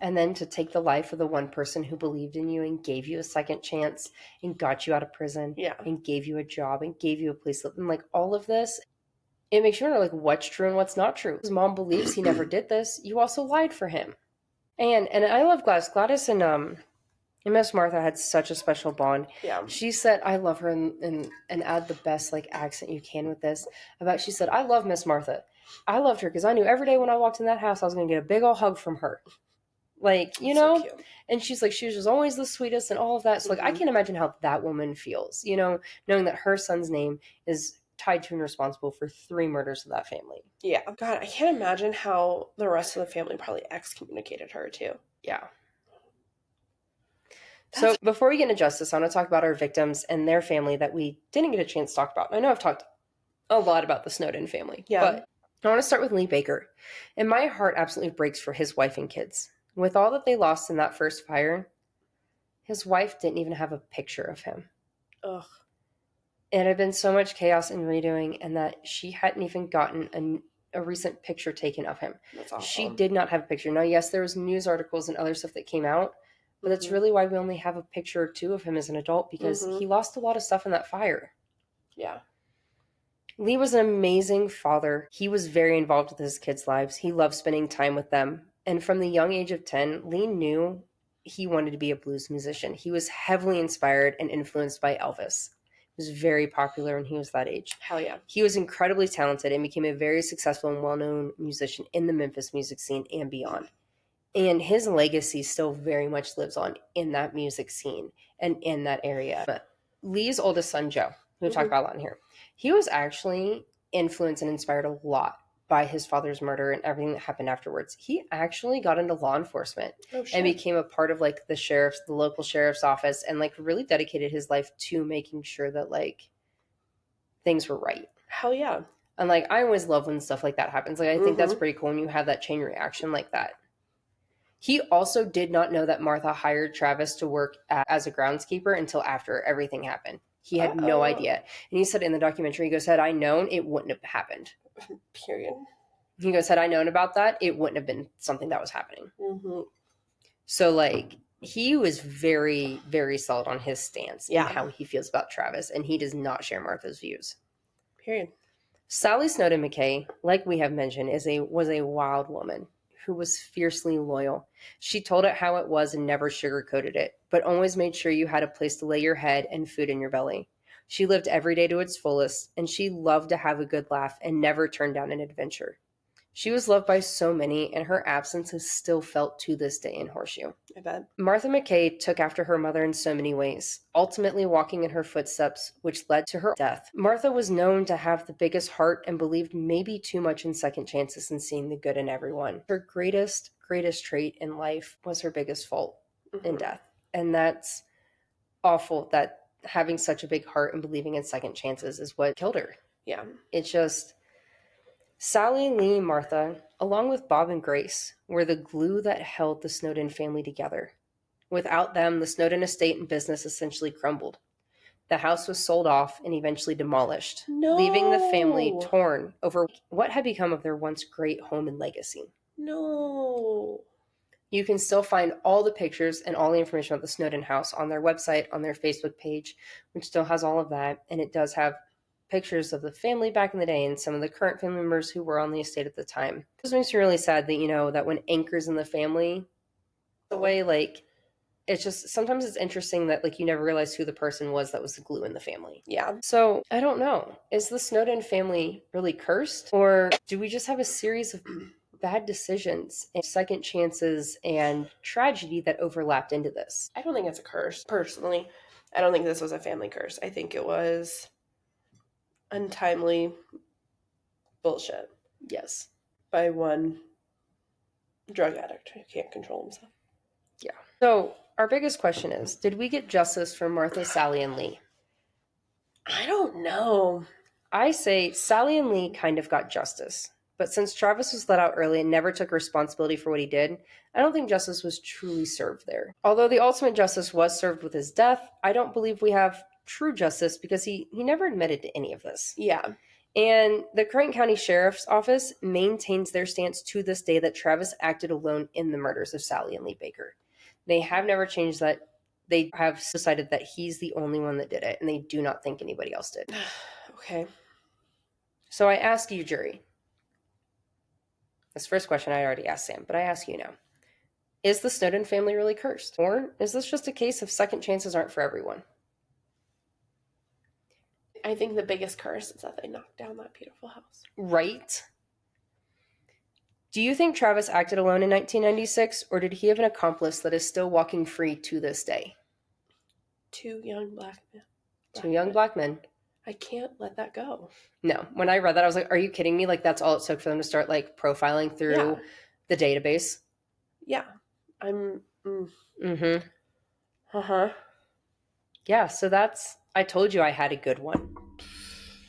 And then to take the life of the one person who believed in you and gave you a second chance and got you out of prison and gave you a job and gave you a place to live. And all of this, it makes you wonder what's true and what's not true. His mom believes he never did this. You also lied for him. And I love Gladys. Gladys and Miss Martha had such a special bond. Yeah. She said, I love her, and add the best accent you can with this. She said, I love Miss Martha. I loved her because I knew every day when I walked in that house I was going to get a big old hug from her. So cute. And she's she was just always the sweetest and all of that. So I can't imagine how that woman feels, knowing that her son's name is tied to and responsible for 3 murders of that family. Yeah. God, I can't imagine how the rest of the family probably excommunicated her too. Yeah. So before we get into justice, I want to talk about our victims and their family that we didn't get a chance to talk about. I know I've talked a lot about the Snowden family. Yeah. But I want to start with Lee Baker. And my heart absolutely breaks for his wife and kids. With all that they lost in that first fire, his wife didn't even have a picture of him. Ugh. It had been so much chaos and redoing, and that she hadn't even gotten a recent picture taken of him. That's awful. She did not have a picture. Now, yes, there was news articles and other stuff that came out, but that's really why we only have a picture or 2 of him as an adult, because he lost a lot of stuff in that fire. Yeah. Lee was an amazing father. He was very involved with his kids' lives. He loved spending time with them. And from the young age of 10, Lee knew he wanted to be a blues musician. He was heavily inspired and influenced by Elvis. He was very popular when he was that age. Hell yeah. He was incredibly talented and became a very successful and well-known musician in the Memphis music scene and beyond. And his legacy still very much lives on in that music scene and in that area. But Lee's oldest son, Joe, who we talked about a lot in here, he was actually influenced and inspired a lot by his father's murder and everything that happened afterwards. He actually got into law enforcement and became a part of like the local sheriff's office, and like really dedicated his life to making sure that like things were right. Hell yeah. And like I always love when stuff like that happens. Like I think that's pretty cool when you have that chain reaction like that. He also did not know that Martha hired Travis to work as a groundskeeper until after everything happened. He had no idea. And he said in the documentary, he goes, had I known, it wouldn't have happened. Period. He goes, had I known about that, it wouldn't have been something that was happening. So, like, he was very, very solid on his stance and how he feels about Travis. And he does not share Martha's views. Period. Sally Snowden McKay, like we have mentioned, was a wild woman who was fiercely loyal. She told it how it was and never sugarcoated it, but always made sure you had a place to lay your head and food in your belly. She lived every day to its fullest, and she loved to have a good laugh and never turned down an adventure. She was loved by so many, and her absence is still felt to this day in Horseshoe. I bet. Martha McKay took after her mother in so many ways, ultimately walking in her footsteps, which led to her death. Martha was known to have the biggest heart and believed maybe too much in second chances and seeing the good in everyone. Her greatest trait in life was her biggest fault in death. And that's awful that having such a big heart and believing in second chances is what killed her. Yeah. It's just... Sally, Lee, and Martha, along with Bob and Grace, were the glue that held the Snowden family together. Without them, the Snowden estate and business essentially crumbled. The house was sold off and eventually demolished, leaving the family torn over what had become of their once great home and legacy. No. You can still find all the pictures and all the information about the Snowden house on their website, on their Facebook page, which still has all of that, and it does have pictures of the family back in the day and some of the current family members who were on the estate at the time. It just makes me really sad that, that when anchors in the family away, like, it's just, sometimes it's interesting that, like, you never realize who the person was that was the glue in the family. Yeah. So, I don't know. Is the Snowden family really cursed? Or do we just have a series of bad decisions and second chances and tragedy that overlapped into this? I don't think it's a curse, personally. I don't think this was a family curse. I think it was untimely bullshit. Yes. By one drug addict who can't control himself. Yeah. So our biggest question is, did we get justice for Martha, Sally, and Lee? I don't know. I say Sally and Lee kind of got justice. But since Travis was let out early and never took responsibility for what he did, I don't think justice was truly served there. Although the ultimate justice was served with his death, I don't believe we have true justice because he never admitted to any of this. Yeah. And the Creighton County Sheriff's Office maintains their stance to this day that Travis acted alone in the murders of Sally and Lee Baker. They have never changed that. They have decided that he's the only one that did it, and they do not think anybody else did. Okay. So I ask you, jury. This first question I already asked Sam, but I ask you now. Is the Snowden family really cursed? Or is this just a case of second chances aren't for everyone? I think the biggest curse is that they knocked down that beautiful house. Right? Do you think Travis acted alone in 1996, or did he have an accomplice that is still walking free to this day? Two young black men. Two young black men. I can't let that go. No. When I read that, I was like, are you kidding me? Like, that's all it took for them to start, like, profiling through the database? Yeah. Mm-hmm. Uh-huh. Yeah, so that's... I told you I had a good one.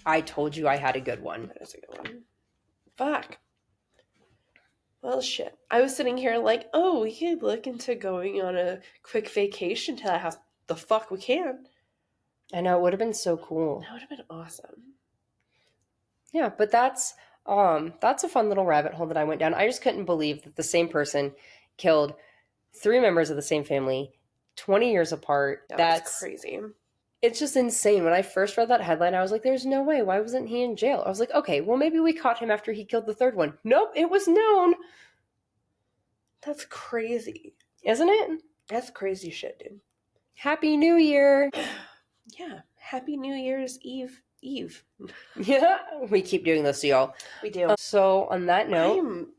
I told you I had a good one. That is a good one. Fuck. Well, shit. I was sitting here like, oh, we could look into going on a quick vacation to that house. The fuck we can. I know, it would have been so cool. That would have been awesome. Yeah, but that's a fun little rabbit hole that I went down. I just couldn't believe that the same person killed 3 members of the same family, 20 years apart. That's crazy. It's just insane. When I first read that headline, I was like, there's no way. Why wasn't he in jail? I was like, okay, well, maybe we caught him after he killed the 3rd one. Nope, it was known. That's crazy. Isn't it? That's crazy shit, dude. Happy New Year. Yeah. Happy New Year's Eve. Yeah, we keep doing this to y'all. We do. So on that note,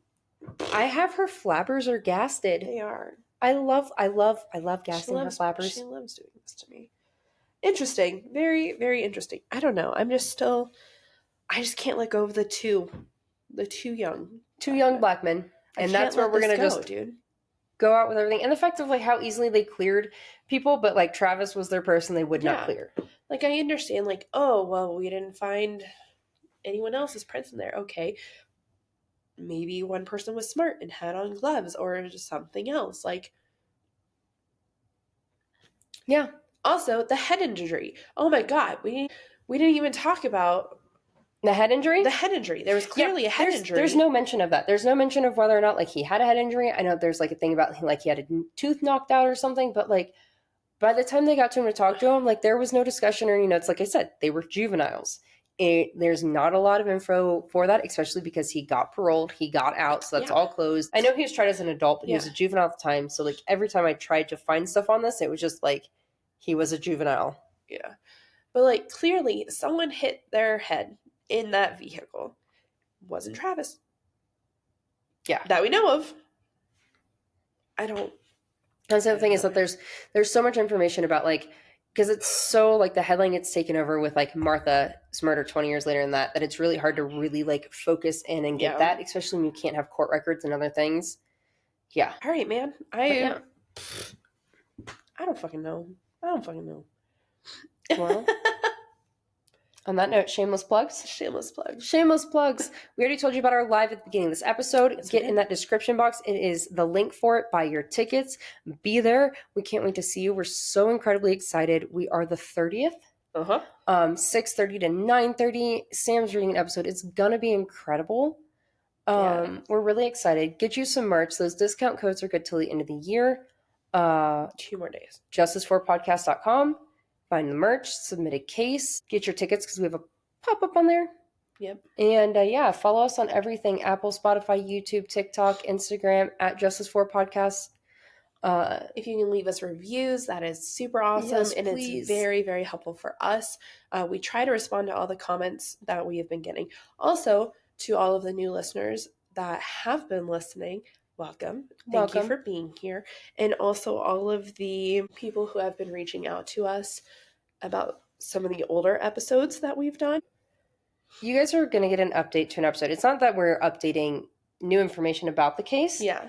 I have her flappers are gasted. They are. I love gassing her flappers. She loves doing this to me. Interesting. Very, very interesting. I don't know. I just can't let go of the two young black men. And that's where we're going to just go out with everything. And the fact of like how easily they cleared people, but like Travis was their person they would not clear. Like I understand like, oh, well, we didn't find anyone else's prints in there. Okay. Maybe one person was smart and had on gloves or just something else. Like, yeah. Also, the head injury. Oh my God. We didn't even talk about the head injury? The head injury. There was clearly a head injury. There's no mention of that. There's no mention of whether or not like he had a head injury. I know there's like a thing about like he had a tooth knocked out or something, but like by the time they got to him to talk to him, like there was no discussion or it's like I said, they were juveniles. There's not a lot of info for that, especially because he got paroled, he got out, so that's all closed. I know he was tried as an adult, but he was a juvenile at the time. So like every time I tried to find stuff on this, it was just like he was a juvenile. Yeah. But like clearly someone hit their head in that vehicle. Wasn't Travis. Yeah. That we know of. I don't. That's the other thing is that there's so much information about like, because it's so like the headline gets taken over with like Martha's murder 20 years later and that it's really hard to really like focus in and get that, especially when you can't have court records and other things. Yeah. All right, man. I don't fucking know. Well, on that note, shameless plugs. Shameless plugs. Shameless plugs. We already told you about our live at the beginning of this episode. Get in that description box. It is the link for it. Buy your tickets. Be there. We can't wait to see you. We're so incredibly excited. We are the 30th. 6:30 to 9:30. Sam's reading an episode. It's gonna be incredible. We're really excited. Get you some merch. Those discount codes are good till the end of the year. 2 more days. justice4podcast.com. Find the merch, submit a case, get your tickets because we have a pop-up on there. Yep. And follow us on everything: Apple, Spotify, YouTube, TikTok, Instagram at Justice4Podcast. If you can leave us reviews, that is super awesome. Yes, and please. It's very, very helpful for us. We try to respond to all the comments that we have been getting. Also, to all of the new listeners that have been listening, welcome. Thank you for being here. And also all of the people who have been reaching out to us about some of the older episodes that we've done. You guys are going to get an update to an episode. It's not that we're updating new information about the case. Yeah.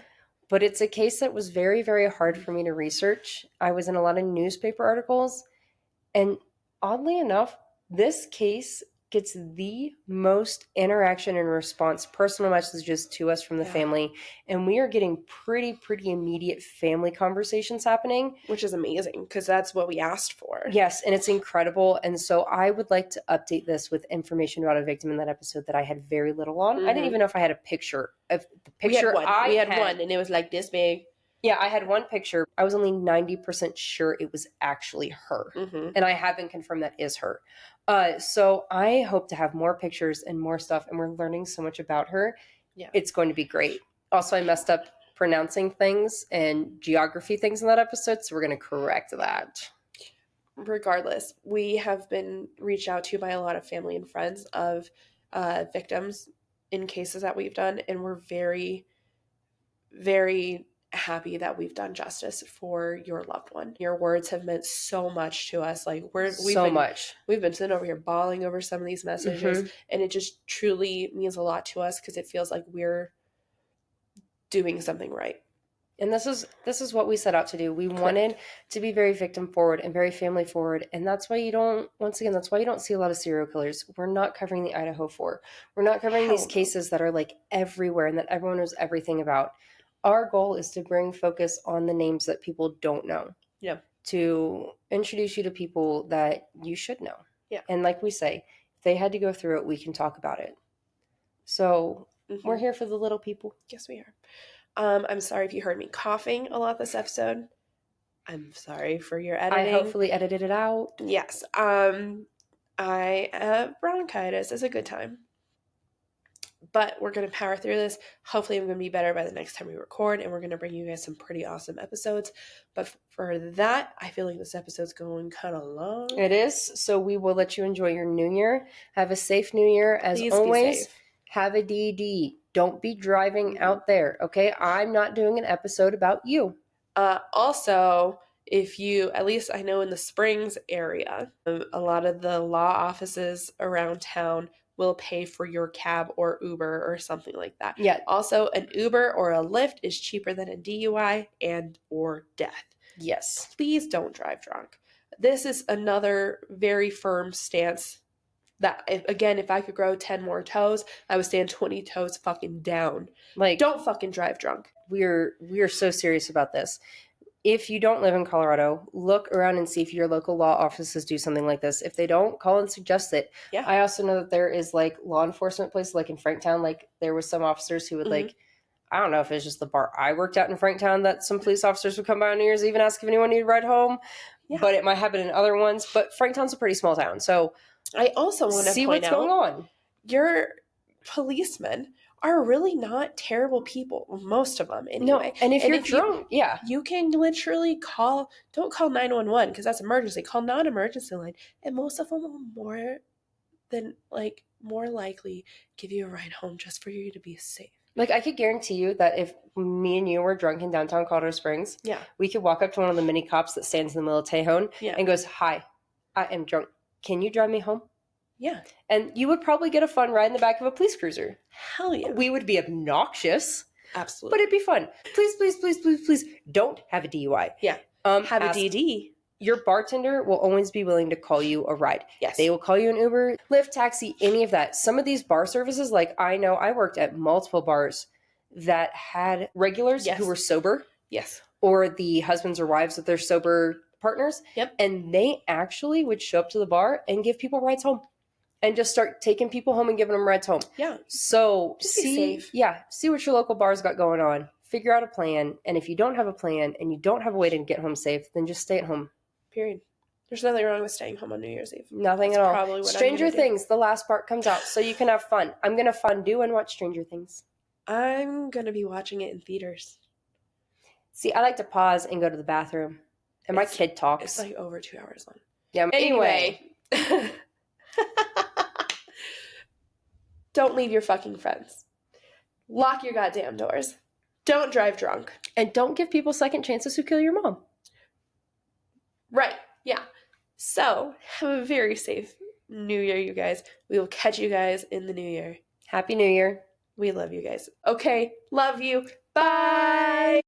But it's a case that was very, very hard for me to research. I was in a lot of newspaper articles. And oddly enough, this case gets the most interaction and response, personal messages to us from the family. And we are getting pretty immediate family conversations happening. Which is amazing because that's what we asked for. Yes, and it's incredible. And so I would like to update this with information about a victim in that episode that I had very little on. I didn't even know if I had a picture of the picture. We had one and it was like this big. Yeah, I had one picture. I was only 90% sure it was actually her. And I haven't confirmed that is her. So I hope to have more pictures and more stuff. And we're learning so much about her. Yeah. It's going to be great. Also, I messed up pronouncing things and geography things in that episode. So we're going to correct that. Regardless, we have been reached out to by a lot of family and friends of victims in cases that we've done. And we're very, very happy that we've done justice for your loved one. Your words have meant so much to us. Like we've been sitting over here bawling over some of these messages, and it just truly means a lot to us because it feels like we're doing something right. And this is what we set out to do. We wanted to be very victim forward and very family forward. And that's why you don't see a lot of serial killers. We're not covering the Idaho 4. We're not covering these cases that are like everywhere and that everyone knows everything about. Our goal is to bring focus on the names that people don't know. Yeah. To introduce you to people that you should know. Yeah. And like we say, if they had to go through it, we can talk about it. So we're here for the little people. Yes, we are. I'm sorry if you heard me coughing a lot this episode. I'm sorry for your editing. I hopefully edited it out. Yes. Bronchitis is a good time. but we're going to power through this. Hopefully, I'm going to be better by the next time we record, and we're going to bring you guys some pretty awesome episodes. But for that, I feel like this episode's going kind of long. It is. So we will let you enjoy your new year. Have a safe new year. As Please always, be safe. have a DD. Don't be driving out there, okay? I'm not doing an episode about you. Also, if you, at least I know in the Springs area, a lot of the law offices around town will pay for your cab or Uber or something like that. Yeah. Also, an Uber or a Lyft is cheaper than a DUI and or death. Yes. Please don't drive drunk. This is another very firm stance that, again, if I could grow 10 more toes, I would stand 20 toes fucking down. Like, don't fucking drive drunk. We are so serious about this. If you don't live in Colorado, look around and see if your local law offices do something like this. If they don't, call and suggest it. Yeah. I also know that there is like law enforcement places, like in Franktown, like there was some officers who would like, I don't know if it's just the bar I worked at in Franktown that some police officers would come by on New Year's Eve and ask if anyone needed a ride home. Yeah. But it might happen in other ones. But Franktown's a pretty small town. So I also want to see point what's going on. Your policemen are really not terrible people, most of them anyway. No, and if you're drunk, you can literally don't call 911 because that's emergency. Call non-emergency line, and most of them will more likely give you a ride home just for you to be safe. Like, I could guarantee you that if me and you were drunk in downtown Colorado Springs, we could walk up to one of the mini cops that stands in the middle of Tejon and goes, "Hi, I am drunk. Can you drive me home?" Yeah. And you would probably get a fun ride in the back of a police cruiser. Hell yeah. We would be obnoxious. Absolutely. But it'd be fun. Please, please, please, please, please don't have a DUI. Yeah. Have a DD. Your bartender will always be willing to call you a ride. Yes. They will call you an Uber, Lyft, taxi, any of that. Some of these bar services, like I know I worked at multiple bars that had regulars who were sober. Yes. Or the husbands or wives of their sober partners. Yep. And they actually would show up to the bar and give people rides home. And just start taking people home and giving them rides home. Yeah. So just be safe. Yeah. See what your local bar's got going on. Figure out a plan. And if you don't have a plan and you don't have a way to get home safe, then just stay at home. Period. There's nothing wrong with staying home on New Year's Eve. Nothing at all. Stranger Things, the last part comes out, so you can have fun. I'm going to fondue and watch Stranger Things. I'm going to be watching it in theaters. See, I like to pause and go to the bathroom. And my kid talks. It's like over 2 hours long. Yeah. Anyway. Don't leave your fucking friends. Lock your goddamn doors. Don't drive drunk. And don't give people second chances who kill your mom. Right. Yeah. So, have a very safe New Year, you guys. We will catch you guys in the New Year. Happy New Year. We love you guys. Okay. Love you. Bye.